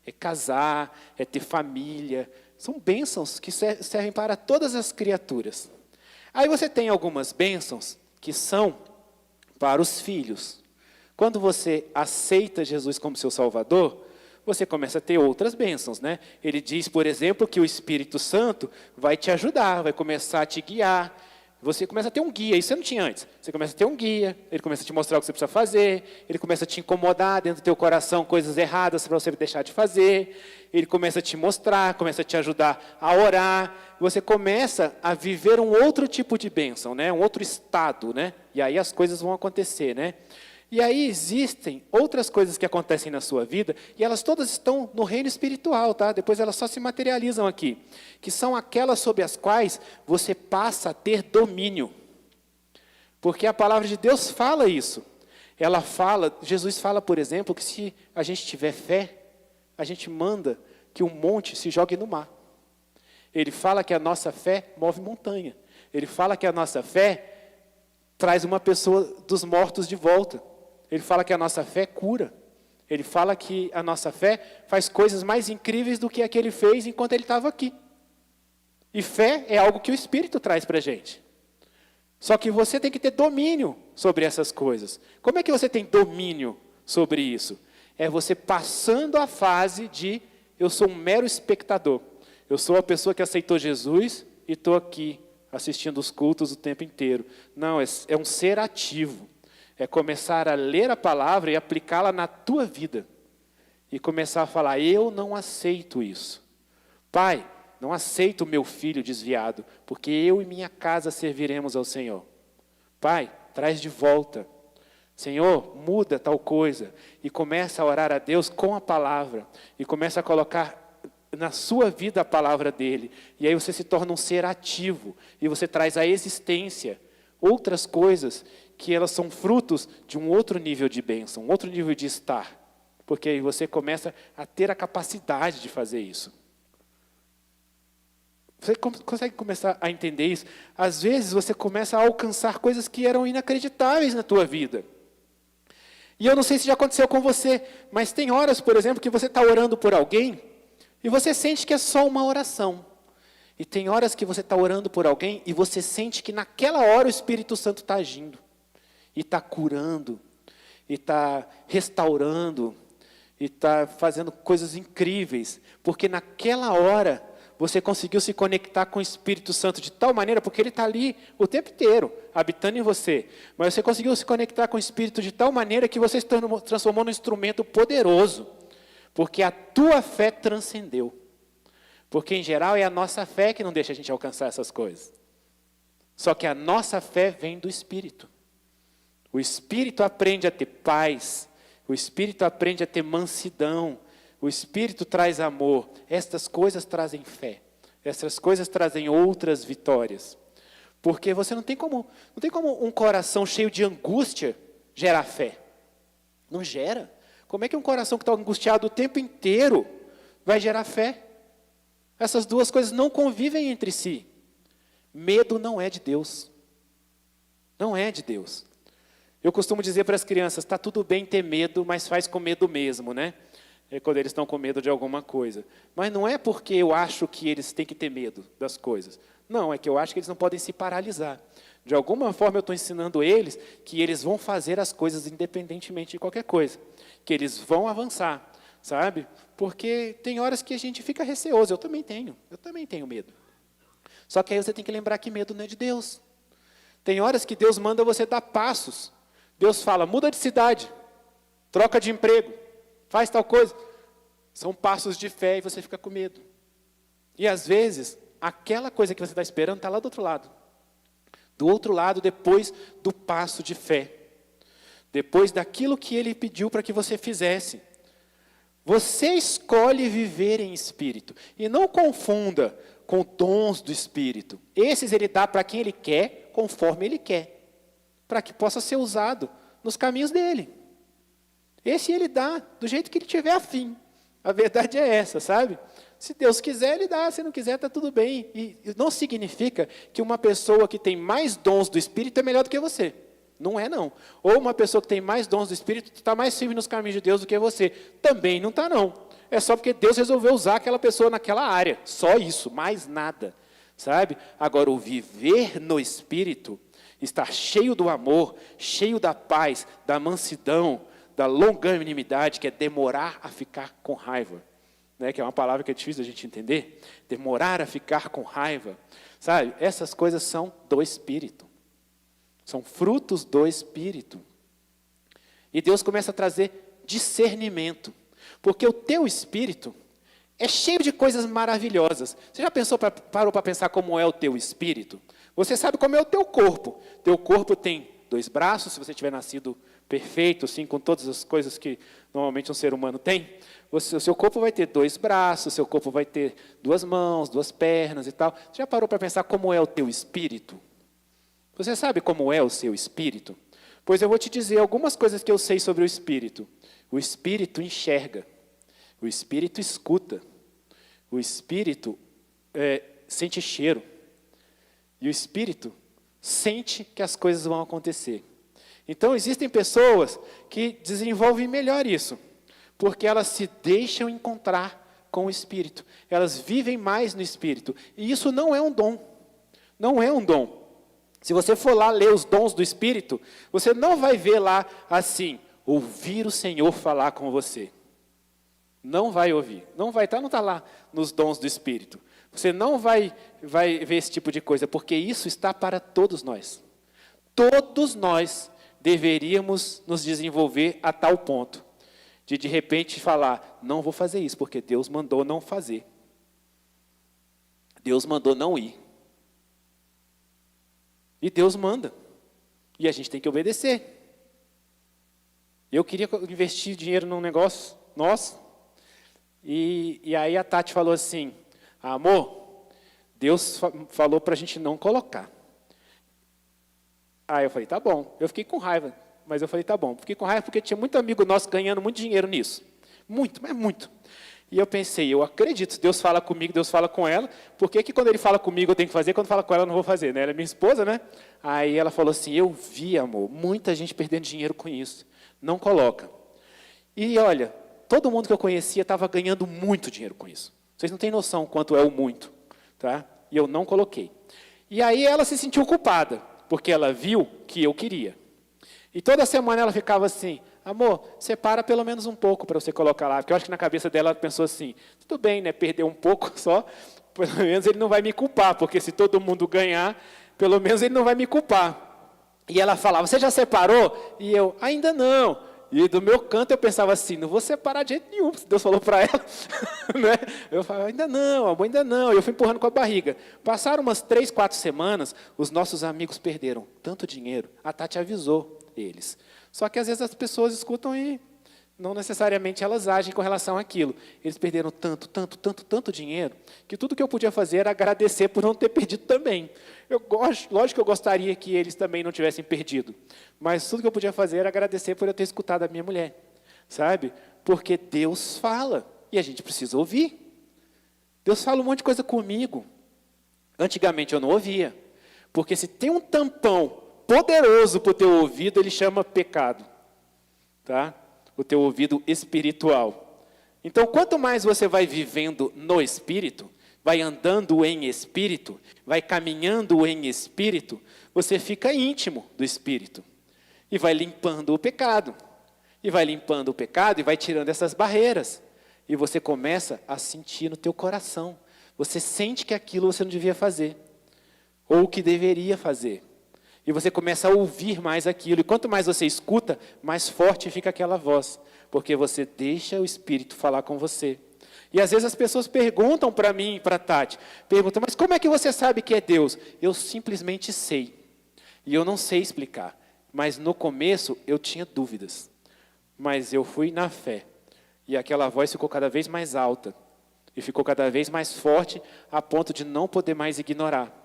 É casar, é ter família. São bênçãos que servem para todas as criaturas. Aí você tem algumas bênçãos que são para os filhos. Quando você aceita Jesus como seu Salvador, você começa a ter outras bênçãos, né? Ele diz, por exemplo, que o Espírito Santo vai te ajudar, vai começar a te guiar. Você começa a ter um guia, isso você não tinha antes. Você começa a ter um guia, ele começa a te mostrar o que você precisa fazer, ele começa a te incomodar dentro do teu coração coisas erradas para você deixar de fazer, ele começa a te mostrar, começa a te ajudar a orar, você começa a viver um outro tipo de bênção, né? Um outro estado, né? E aí as coisas vão acontecer, né? E aí existem outras coisas que acontecem na sua vida, e elas todas estão no reino espiritual, tá? Depois elas só se materializam aqui, que são aquelas sobre as quais você passa a ter domínio. Porque a palavra de Deus fala isso. Ela fala, Jesus fala, por exemplo, que se a gente tiver fé, a gente manda que um monte se jogue no mar. Ele fala que a nossa fé move montanha. Ele fala que a nossa fé traz uma pessoa dos mortos de volta. Ele fala que a nossa fé cura. Ele fala que a nossa fé faz coisas mais incríveis do que a que ele fez enquanto ele estava aqui. E fé é algo que o Espírito traz para a gente. Só que você tem que ter domínio sobre essas coisas. Como é que você tem domínio sobre isso? É você passando a fase de eu sou um mero espectador. Eu sou a pessoa que aceitou Jesus e estou aqui assistindo os cultos o tempo inteiro. Não, é um ser ativo. É começar a ler a palavra e aplicá-la na tua vida. E começar a falar, eu não aceito isso. Pai, não aceito o meu filho desviado, porque eu e minha casa serviremos ao Senhor. Pai, traz de volta. Senhor, muda tal coisa. E começa a orar a Deus com a palavra. E começa a colocar na sua vida a palavra dele. E aí você se torna um ser ativo. E você traz à existência outras coisas que elas são frutos de um outro nível de bênção, um outro nível de estar. Porque aí você começa a ter a capacidade de fazer isso. Você consegue começar a entender isso? Às vezes você começa a alcançar coisas que eram inacreditáveis na tua vida. E eu não sei se já aconteceu com você, mas tem horas, por exemplo, que você está orando por alguém e você sente que é só uma oração. E tem horas que você está orando por alguém e você sente que naquela hora o Espírito Santo está agindo. E está curando, e está restaurando, e está fazendo coisas incríveis. Porque naquela hora você conseguiu se conectar com o Espírito Santo de tal maneira, porque ele está ali o tempo inteiro, habitando em você. Mas você conseguiu se conectar com o Espírito de tal maneira que você se transformou num instrumento poderoso. Porque a tua fé transcendeu. Porque, em geral, é a nossa fé que não deixa a gente alcançar essas coisas. Só que a nossa fé vem do Espírito. O Espírito aprende a ter paz, O Espírito aprende a ter mansidão. O Espírito traz amor. Estas coisas trazem fé. Essas coisas trazem outras vitórias. Porque você não tem como um coração cheio de angústia gerar fé. Não gera. Como é que um coração que está angustiado o tempo inteiro vai gerar fé? Essas duas coisas não convivem entre si. Medo não é de Deus. Não é de Deus. Eu costumo dizer para as crianças, está tudo bem ter medo, mas faz com medo mesmo, né? É quando eles estão com medo de alguma coisa. Mas não é porque eu acho que eles têm que ter medo das coisas. Não, é que eu acho que eles não podem se paralisar. De alguma forma eu estou ensinando eles que eles vão fazer as coisas independentemente de qualquer coisa. Que eles vão avançar, sabe? Porque tem horas que a gente fica receoso. Eu também tenho medo. Só que aí você tem que lembrar que medo não é de Deus. Tem horas que Deus manda você dar passos. Deus fala, muda de cidade, troca de emprego, faz tal coisa. São passos de fé e você fica com medo. E às vezes, aquela coisa que você está esperando está lá do outro lado. Do outro lado, depois do passo de fé. Depois daquilo que Ele pediu para que você fizesse. Você escolhe viver em espírito. E não confunda com dons do Espírito. Esses Ele dá para quem Ele quer, conforme Ele quer. Para que possa ser usado nos caminhos dEle. Esse Ele dá do jeito que Ele tiver afim. A verdade é essa, sabe? Se Deus quiser, Ele dá. Se não quiser, está tudo bem. E não significa que uma pessoa que tem mais dons do Espírito é melhor do que você. Não é, não. Ou uma pessoa que tem mais dons do Espírito está mais firme nos caminhos de Deus do que você. Também não está, não. É só porque Deus resolveu usar aquela pessoa naquela área. Só isso, mais nada. Sabe? Agora, o viver no Espírito, estar cheio do amor, cheio da paz, da mansidão, da longanimidade, que é demorar a ficar com raiva. Né? Que é uma palavra que é difícil a gente entender. Demorar a ficar com raiva. Sabe? Essas coisas são do Espírito. São frutos do Espírito. E Deus começa a trazer discernimento. Porque o teu Espírito é cheio de coisas maravilhosas. Você já parou para pensar como é o teu Espírito? Você sabe como é o teu corpo. Teu corpo tem 2 braços, se você tiver nascido perfeito, assim, com todas as coisas que normalmente um ser humano tem. O seu corpo vai ter 2 braços, o seu corpo vai ter 2 mãos, 2 pernas e tal. Você já parou para pensar como é o teu Espírito? Você sabe como é o seu espírito? Pois eu vou te dizer algumas coisas que eu sei sobre o Espírito. O Espírito enxerga. O Espírito escuta. O Espírito sente cheiro. E o Espírito sente que as coisas vão acontecer. Então, existem pessoas que desenvolvem melhor isso. Porque elas se deixam encontrar com o Espírito. Elas vivem mais no Espírito. E isso não é um dom. Não é um dom. Se você for lá ler os dons do Espírito, você não vai ver lá assim, ouvir o Senhor falar com você. Não vai ouvir. Não está lá nos dons do Espírito. Você não vai ver esse tipo de coisa, porque isso está para todos nós. Todos nós deveríamos nos desenvolver a tal ponto de repente falar, não vou fazer isso, porque Deus mandou não fazer. Deus mandou não ir. E Deus manda. E a gente tem que obedecer. Eu queria investir dinheiro num negócio nosso. E aí a Tati falou assim, amor, Deus falou para a gente não colocar. Aí eu falei, tá bom. Eu fiquei com raiva, mas eu falei, tá bom. Fiquei com raiva porque tinha muito amigo nosso ganhando muito dinheiro nisso. Muito, mas muito. E eu pensei, eu acredito, Deus fala comigo, Deus fala com ela, por que quando Ele fala comigo eu tenho que fazer, quando fala com ela eu não vou fazer, né? Ela é minha esposa, né? Aí ela falou assim, eu vi, amor, muita gente perdendo dinheiro com isso, não coloca. E olha, todo mundo que eu conhecia estava ganhando muito dinheiro com isso. Vocês não têm noção quanto é o muito, tá? E eu não coloquei. E aí ela se sentiu culpada, porque ela viu que eu queria. E toda semana ela ficava assim, amor, separa pelo menos um pouco para você colocar lá. Porque eu acho que na cabeça dela ela pensou assim, tudo bem, né, perder um pouco só, pelo menos ele não vai me culpar, porque se todo mundo ganhar, pelo menos ele não vai me culpar. E ela falava, você já separou? E eu, ainda não. E do meu canto eu pensava assim, não vou separar de jeito nenhum, se Deus falou para ela. Né? Eu falava, ainda não, amor, ainda não. E eu fui empurrando com a barriga. Passaram umas 3, 4 semanas, os nossos amigos perderam tanto dinheiro. A Tati avisou eles. Só que às vezes as pessoas escutam e não necessariamente elas agem com relação àquilo. Eles perderam tanto dinheiro, que tudo que eu podia fazer era agradecer por não ter perdido também. Lógico que eu gostaria que eles também não tivessem perdido, mas tudo que eu podia fazer era agradecer por eu ter escutado a minha mulher, sabe? Porque Deus fala, e a gente precisa ouvir. Deus fala um monte de coisa comigo. Antigamente eu não ouvia, porque se tem um tampão poderoso para o teu ouvido, ele chama pecado, tá? O teu ouvido espiritual. Então, quanto mais você vai vivendo no Espírito, vai andando em Espírito, vai caminhando em Espírito, você fica íntimo do Espírito. E vai limpando o pecado. E vai limpando o pecado e vai tirando essas barreiras. E você começa a sentir no teu coração. Você sente que aquilo você não devia fazer. Ou que deveria fazer. E você começa a ouvir mais aquilo. E quanto mais você escuta, mais forte fica aquela voz. Porque você deixa o Espírito falar com você. E às vezes as pessoas perguntam para mim e para a Tati. Perguntam, mas como é que você sabe que é Deus? Eu simplesmente sei. E eu não sei explicar. Mas no começo eu tinha dúvidas. Mas eu fui na fé. E aquela voz ficou cada vez mais alta. E ficou cada vez mais forte a ponto de não poder mais ignorar.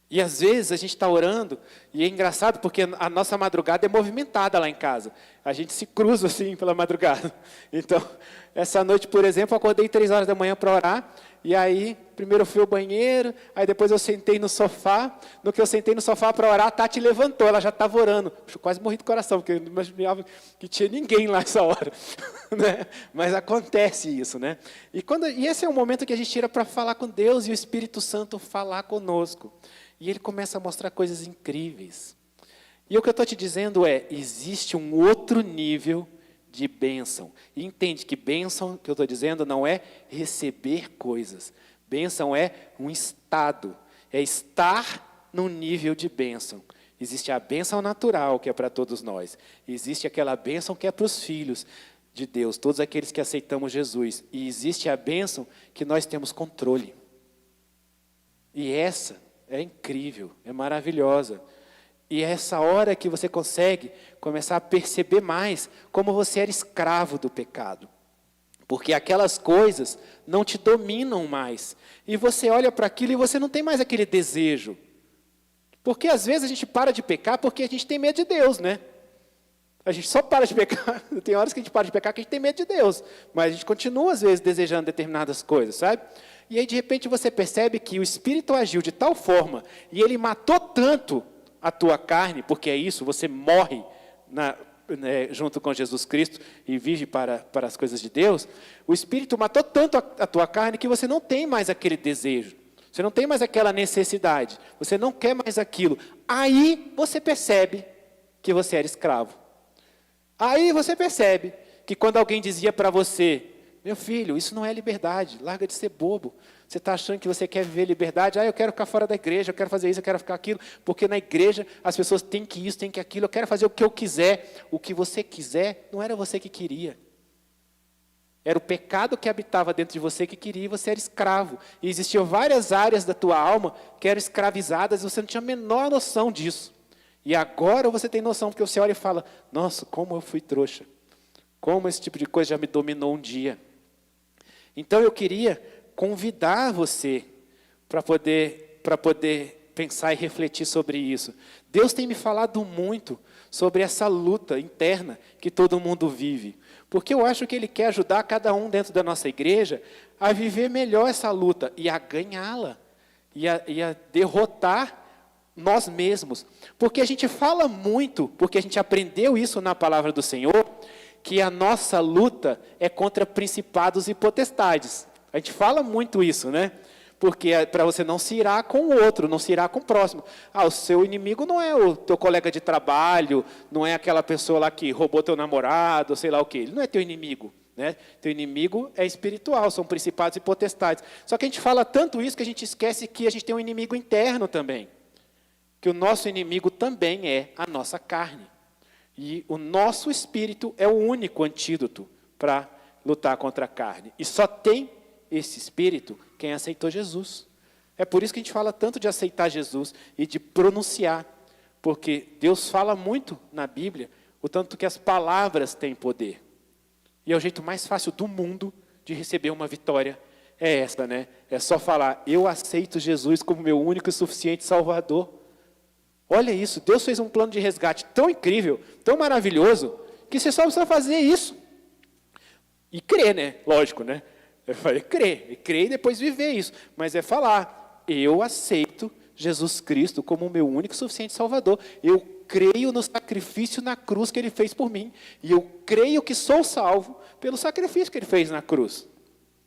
E às vezes a gente está orando, e é engraçado porque a nossa madrugada é movimentada lá em casa. A gente se cruza assim pela madrugada. Então, essa noite, por exemplo, eu acordei 3 horas da manhã para orar, e aí, primeiro eu fui ao banheiro, aí depois eu sentei no sofá. No que eu sentei no sofá para orar, a Tati levantou, ela já estava orando. Eu quase morri do coração, porque eu não imaginava que tinha ninguém lá essa hora. Né? Mas acontece isso, né? E esse é um momento que a gente tira para falar com Deus, e o Espírito Santo falar conosco. E ele começa a mostrar coisas incríveis. E o que eu estou te dizendo é, existe um outro nível de bênção. E entende que bênção, que eu estou dizendo, não é receber coisas. Bênção é um estado. É estar num nível de bênção. Existe a bênção natural, que é para todos nós. Existe aquela bênção que é para os filhos de Deus, todos aqueles que aceitamos Jesus. E existe a bênção que nós temos controle. E essa é incrível, é maravilhosa. E é essa hora que você consegue começar a perceber mais como você era escravo do pecado. Porque aquelas coisas não te dominam mais. E você olha para aquilo e você não tem mais aquele desejo. Porque às vezes a gente para de pecar porque a gente tem medo de Deus, né? A gente só para de pecar, tem horas que a gente para de pecar porque a gente tem medo de Deus. Mas a gente continua às vezes desejando determinadas coisas, sabe? E aí de repente você percebe que o Espírito agiu de tal forma, e ele matou tanto a tua carne, porque é isso, você morre junto com Jesus Cristo e vive para as coisas de Deus. O Espírito matou tanto a tua carne que você não tem mais aquele desejo, você não tem mais aquela necessidade, você não quer mais aquilo. Aí você percebe que você era escravo. Aí você percebe que quando alguém dizia para você, meu filho, isso não é liberdade, larga de ser bobo. Você está achando que você quer viver liberdade? Eu quero ficar fora da igreja, eu quero fazer isso, eu quero ficar aquilo. Porque na igreja as pessoas têm que isso, têm que aquilo. Eu quero fazer o que eu quiser. O que você quiser, não era você que queria. Era o pecado que habitava dentro de você que queria, e você era escravo. E existiam várias áreas da tua alma que eram escravizadas, e você não tinha a menor noção disso. E agora você tem noção, porque você olha e fala, nossa, como eu fui trouxa. Como esse tipo de coisa já me dominou um dia. Então eu queria convidar você para poder pensar e refletir sobre isso. Deus tem me falado muito sobre essa luta interna que todo mundo vive. Porque eu acho que Ele quer ajudar cada um dentro da nossa igreja a viver melhor essa luta e a ganhá-la. E a derrotar nós mesmos. Porque a gente fala muito, porque a gente aprendeu isso na palavra do Senhor, que a nossa luta é contra principados e potestades. A gente fala muito isso, né? Porque é para você não se irar com o outro, não se irar com o próximo. O seu inimigo não é o teu colega de trabalho, não é aquela pessoa lá que roubou teu namorado, sei lá o quê. Ele não é teu inimigo, né? Teu inimigo é espiritual, são principados e potestades. Só que a gente fala tanto isso que a gente esquece que a gente tem um inimigo interno também. Que o nosso inimigo também é a nossa carne. E o nosso espírito é o único antídoto para lutar contra a carne. E só tem esse espírito quem aceitou Jesus. É por isso que a gente fala tanto de aceitar Jesus e de pronunciar. Porque Deus fala muito na Bíblia o tanto que as palavras têm poder. E é o jeito mais fácil do mundo de receber uma vitória, é essa, né? É só falar, eu aceito Jesus como meu único e suficiente Salvador. Olha isso, Deus fez um plano de resgate tão incrível, tão maravilhoso, que você só precisa fazer isso. E crer, né? Lógico, né? Eu falei, crer e depois viver isso. Mas é falar, eu aceito Jesus Cristo como o meu único e suficiente Salvador. Eu creio no sacrifício na cruz que Ele fez por mim. E eu creio que sou salvo pelo sacrifício que Ele fez na cruz.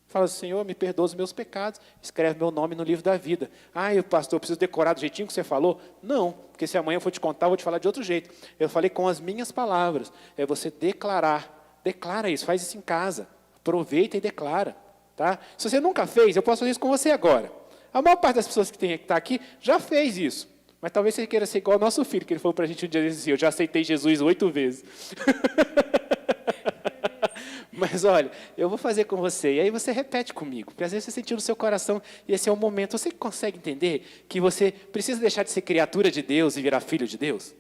Fala, Senhor, me perdoa os meus pecados. Escreve meu nome no livro da vida. Ah, pastor, eu preciso decorar do jeitinho que você falou? Não, porque se amanhã eu for te contar, eu vou te falar de outro jeito. Eu falei com as minhas palavras. É você declarar. Declara isso, faz isso em casa. Aproveita e declara. Tá? Se você nunca fez, eu posso fazer isso com você agora. A maior parte das pessoas que está aqui já fez isso. Mas talvez você queira ser igual ao nosso filho, que ele falou para a gente um dia assim, eu já aceitei Jesus 8 vezes. Mas olha, eu vou fazer com você, e aí você repete comigo, porque às vezes você sentiu no seu coração, e esse é o momento. Você consegue entender que você precisa deixar de ser criatura de Deus e virar filho de Deus?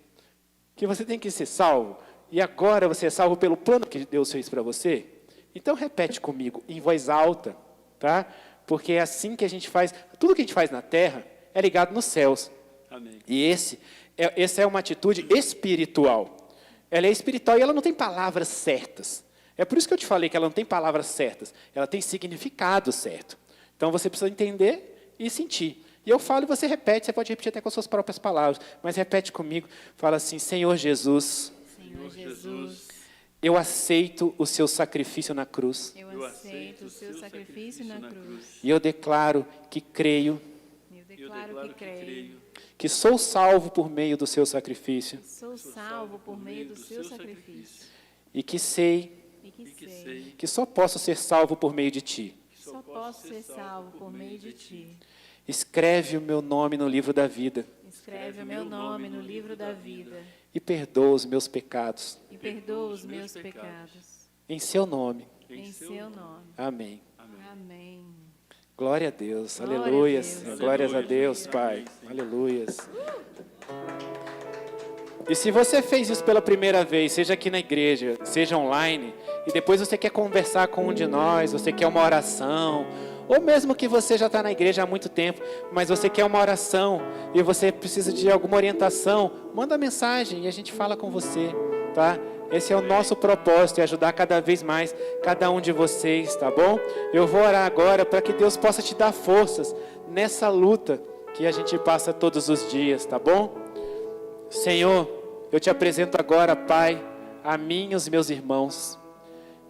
Que você tem que ser salvo, e agora você é salvo pelo plano que Deus fez para você? Então repete comigo, em voz alta, tá? Porque é assim que a gente faz, tudo que a gente faz na terra é ligado nos céus. Amém. E essa é uma atitude espiritual. Ela é espiritual e ela não tem palavras certas. É por isso que eu te falei que ela não tem palavras certas. Ela tem significado certo. Então você precisa entender e sentir. E eu falo e você repete, você pode repetir até com as suas próprias palavras, mas repete comigo, fala assim, Senhor Jesus, Senhor Jesus, eu aceito o seu sacrifício na cruz. eu aceito o seu sacrifício na cruz. E eu declaro que creio, Eu declaro que creio. que sou salvo por meio do seu sacrifício. Sou salvo por meio do seu sacrifício. E que sei E que sei. que só posso ser salvo por meio de ti. Só posso ser salvo por meio de ti. Escreve o meu nome no livro da vida Escreve o meu nome no livro da vida. e perdoa os meus pecados. E perdoa os meus pecados. Em seu nome. Em seu nome. Amém. Amém. Glória a Deus. Glória a Aleluias. Deus. Glórias a Deus, Pai. Aleluias. E se você fez isso pela primeira vez, seja aqui na igreja, seja online, e depois você quer conversar com um de nós, você quer uma oração, ou mesmo que você já está na igreja há muito tempo, mas você quer uma oração e você precisa de alguma orientação, manda mensagem e a gente fala com você, tá? Esse é o nosso propósito, é ajudar cada vez mais cada um de vocês, tá bom? Eu vou orar agora para que Deus possa te dar forças nessa luta que a gente passa todos os dias, tá bom? Senhor, eu te apresento agora, Pai, a mim e os meus irmãos.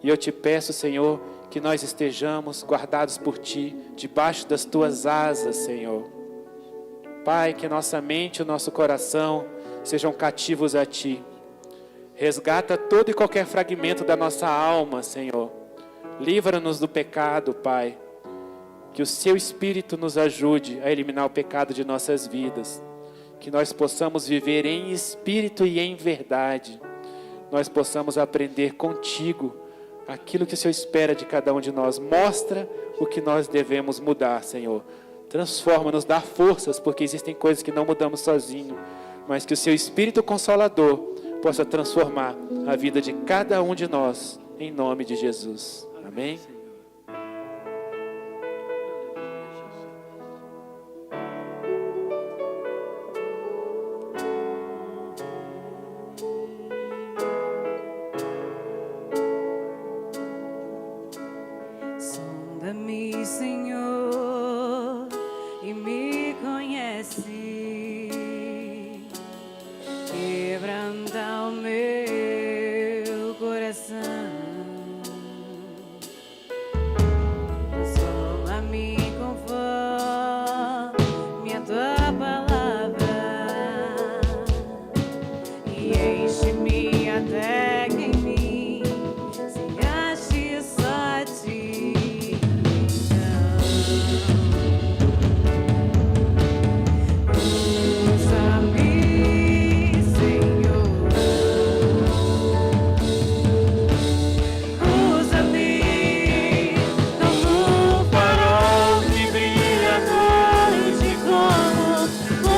E eu te peço, Senhor, que nós estejamos guardados por Ti, debaixo das Tuas asas, Senhor. Pai, que nossa mente e o nosso coração sejam cativos a Ti. Resgata todo e qualquer fragmento da nossa alma, Senhor. Livra-nos do pecado, Pai. Que o Seu Espírito nos ajude a eliminar o pecado de nossas vidas. Que nós possamos viver em espírito e em verdade. Nós possamos aprender contigo aquilo que o Senhor espera de cada um de nós. Mostra o que nós devemos mudar, Senhor. Transforma-nos, dá forças, porque existem coisas que não mudamos sozinho, mas que o Seu Espírito Consolador possa transformar a vida de cada um de nós, em nome de Jesus. Amém? Sonda-me, Senhor, e me conhece. Quebranta o meu coração. Transforma-me conforme a tua palavra e enche-me até que em mim se ache só a ti. Usa-me, Senhor. Usa-me como um farol que brilha à noite, como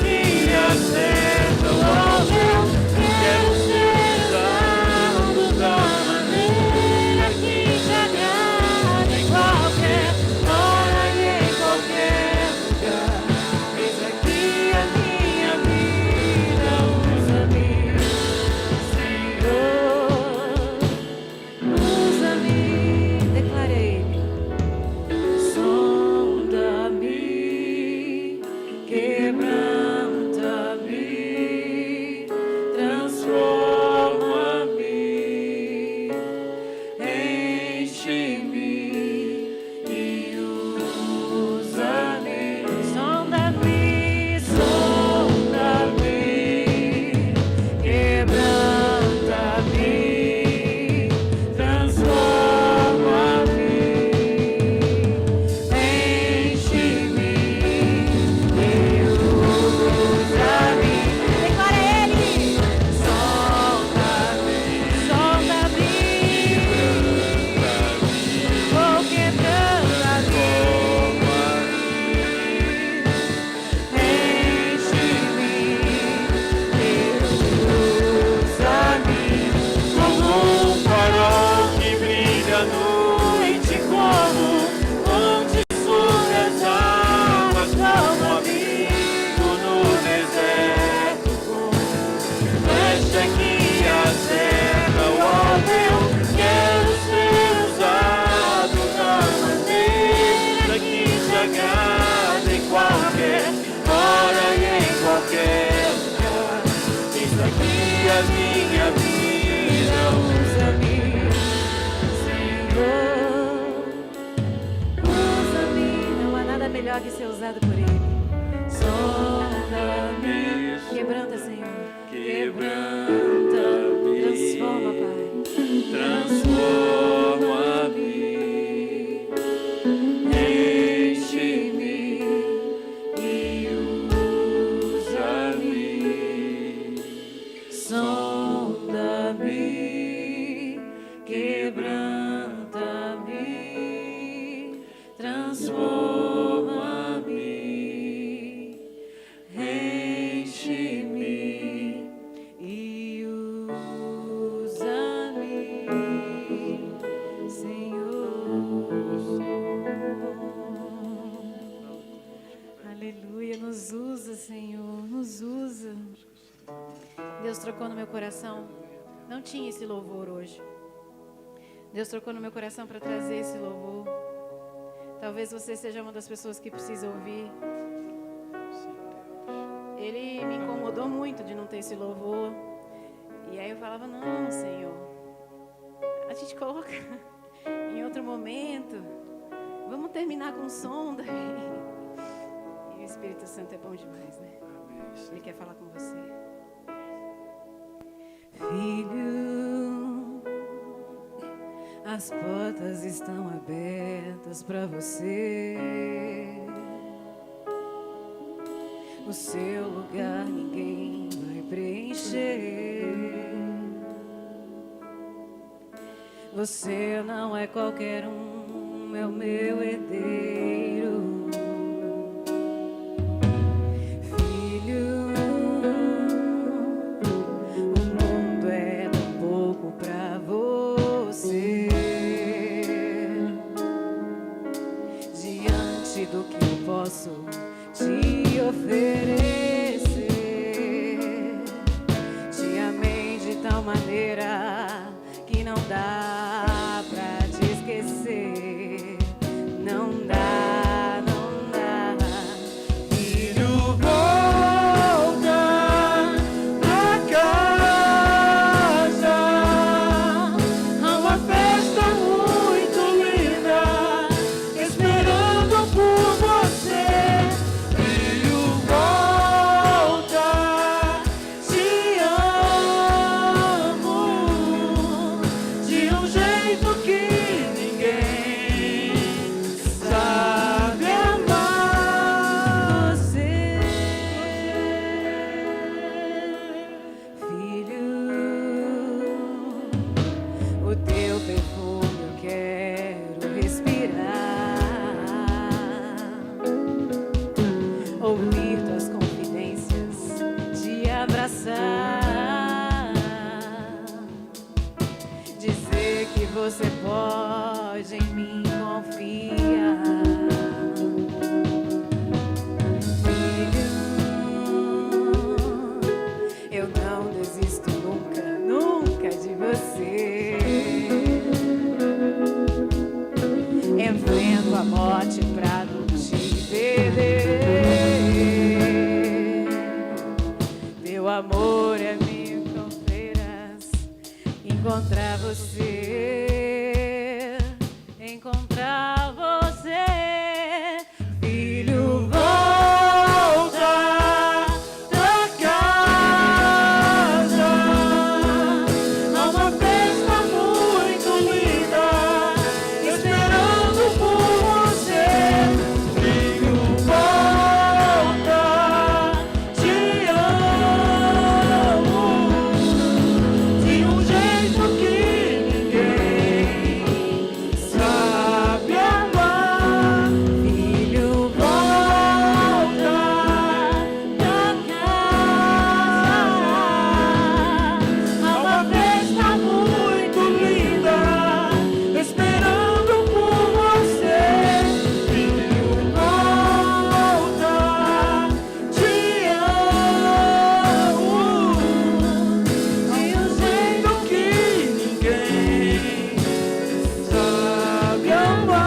que acertam, oh Deus, quero ser usado da maneira que te agrada, em qualquer hora e em qualquer lugar. Eis aqui a minha vida, usa-me, Senhor, usa-me. Declarei. Sonda-me, quebranta-me, transforma-me, enche-me e usa-me. Sonda-me, sonda-me, quebranta-me, transforma-me, enche-me e usa-me. Declara Ele. Sonda-me, sonda-me, oh, quebranta-me, enche-me e usa-me. Como um farol que brilha à noite, como onde surge as águas, como amigo no deserto, flecha que acerta, oh Deus, quero ser usado da maneira que te agrada, em qualquer hora e em qualquer lugar. Eis aqui a minha vida, usa-me, Senhor, usa-me. Não há nada melhor que ser usado por Ele. Sonda-me, Quebranta, Senhor. quebranta-me, Transforma, Pai. transforma-me, enche-me e usa-me. Sonda-me, quebranta-me, transforma-me, enche-me e usa-me, Senhor. Aleluia. Nos usa, Senhor. Nos usa. Deus trocou no meu coração. Não tinha esse louvor hoje. Deus trocou no meu coração para trazer esse louvor. Talvez você seja uma das pessoas que precisa ouvir. Ele me incomodou muito de não ter esse louvor. E aí eu falava, não, Senhor, a gente coloca em outro momento. Vamos terminar com o som daí. E o Espírito Santo é bom demais, né? Ele quer falar com você. Filho, as portas estão abertas para você. O seu lugar ninguém vai preencher. Você não é qualquer um, é o meu herdeiro. Filho, o mundo é tão pouco pra você. Diante do que eu posso te oferecer, te amei de tal maneira que não dá pra te esquecer. Não dá, não dá. Filho, volta pra casa. Há uma festa muito linda esperando por você. Filho, volta dizer que você pode em mim confiar. Filho, eu não desisto nunca, nunca de você. Enfrento a morte pra não te perder. Teu amor é mil fronteiras. Encontrar você, encontrar você. Filho, volta pra casa. Há uma festa muito linda esperando por você. Filho, volta, te amo de um jeito que ninguém sabe amar. Filho, volta pra casa. Há uma festa muito linda esperando por você. Filho, volta, te amo de um jeito que ninguém sabe amar.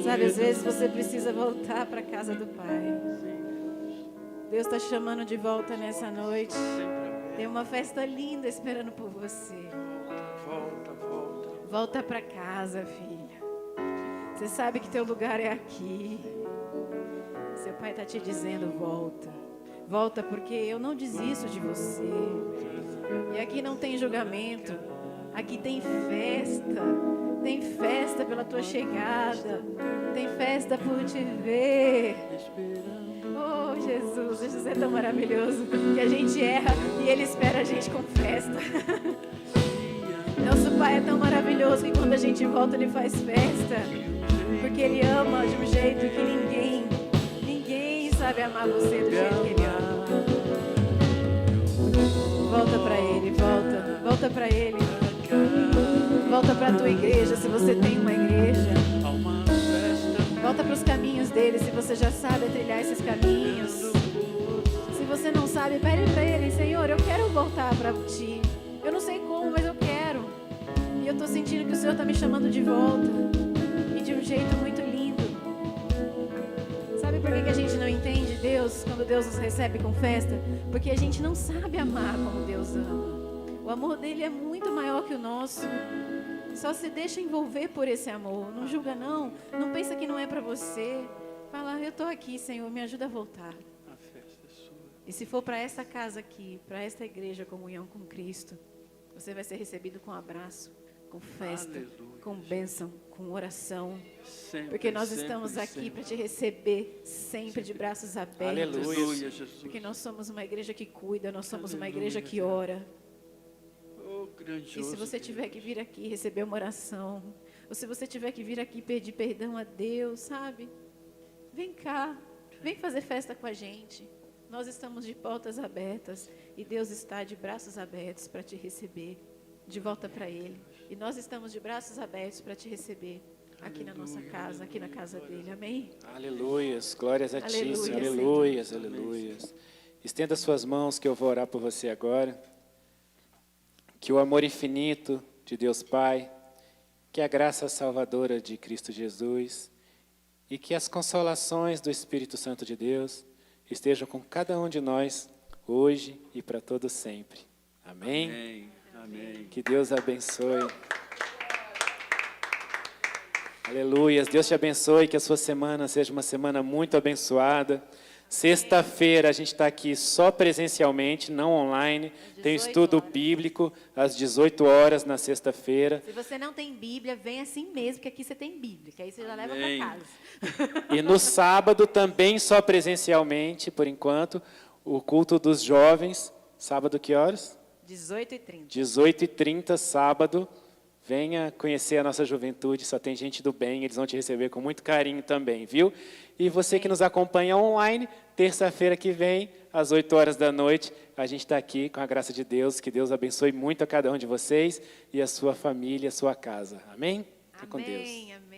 Sabe, às vezes você precisa voltar para a casa do Pai. Deus está chamando de volta nessa noite. Tem uma festa linda esperando por você. Volta para casa, filha. Você sabe que teu lugar é aqui. Seu pai está te dizendo, volta. Volta porque eu não desisto de você. E aqui não tem julgamento. Aqui tem festa. Tem festa pela tua chegada. Tem festa por te ver. Oh, Jesus, Jesus é tão maravilhoso que a gente erra e Ele espera a gente com festa. Nosso Pai é tão maravilhoso que quando a gente volta Ele faz festa. Porque Ele ama de um jeito que ninguém sabe amar você do jeito que Ele ama. Volta pra Ele, volta pra Ele. Volta pra tua igreja, se você tem uma igreja. Volta para os caminhos dele, se você já sabe trilhar esses caminhos. Se você não sabe, pede para ele, Senhor, eu quero voltar para ti. Eu não sei como, mas eu quero. E eu estou sentindo que o Senhor está me chamando de volta. E de um jeito muito lindo. Sabe por que a gente não entende Deus quando Deus nos recebe com festa? Porque a gente não sabe amar como Deus ama. O amor dele é muito maior que o nosso. Só se deixa envolver por esse amor. Não julga não. Não pensa que não é para você. Fala, eu estou aqui, Senhor, me ajuda a voltar. E se for para essa casa aqui, para esta igreja, comunhão com Cristo, você vai ser recebido com abraço, com festa, com bênção, com oração. Porque nós estamos aqui para te receber sempre de braços abertos. Aleluia. Porque nós somos uma igreja que cuida, nós somos uma igreja que ora. E se você tiver que vir aqui receber uma oração, ou se você tiver que vir aqui pedir perdão a Deus, sabe? Vem cá, vem fazer festa com a gente. Nós estamos de portas abertas e Deus está de braços abertos para te receber de volta para Ele. E nós estamos de braços abertos para te receber aqui na nossa casa, aqui na casa dele. Amém? Aleluias, glórias a ti, Aleluia, Senhor. Senhor. Aleluias, aleluias. Estenda suas mãos que eu vou orar por você agora. Que o amor infinito de Deus Pai, que a graça salvadora de Cristo Jesus e que as consolações do Espírito Santo de Deus estejam com cada um de nós hoje e para todo sempre. Amém? Amém. Amém. Que Deus abençoe. Aleluias. Deus te abençoe, que a sua semana seja uma semana muito abençoada. Sexta-feira a gente está aqui só presencialmente, não online. Tem estudo bíblico às 18 horas na sexta-feira. Se você não tem Bíblia, vem assim mesmo, que aqui você tem Bíblia, que aí você já leva Amém. para casa. E no sábado também só presencialmente, por enquanto, o culto dos jovens. Sábado que horas? 18h30. 18h30, sábado. Venha conhecer a nossa juventude, só tem gente do bem, eles vão te receber com muito carinho também, viu? E você que nos acompanha online, terça-feira que vem, às 8 horas da noite, a gente está aqui com a graça de Deus, que Deus abençoe muito a cada um de vocês e a sua família, a sua casa. Amém? Fique com Deus. Amém, amém.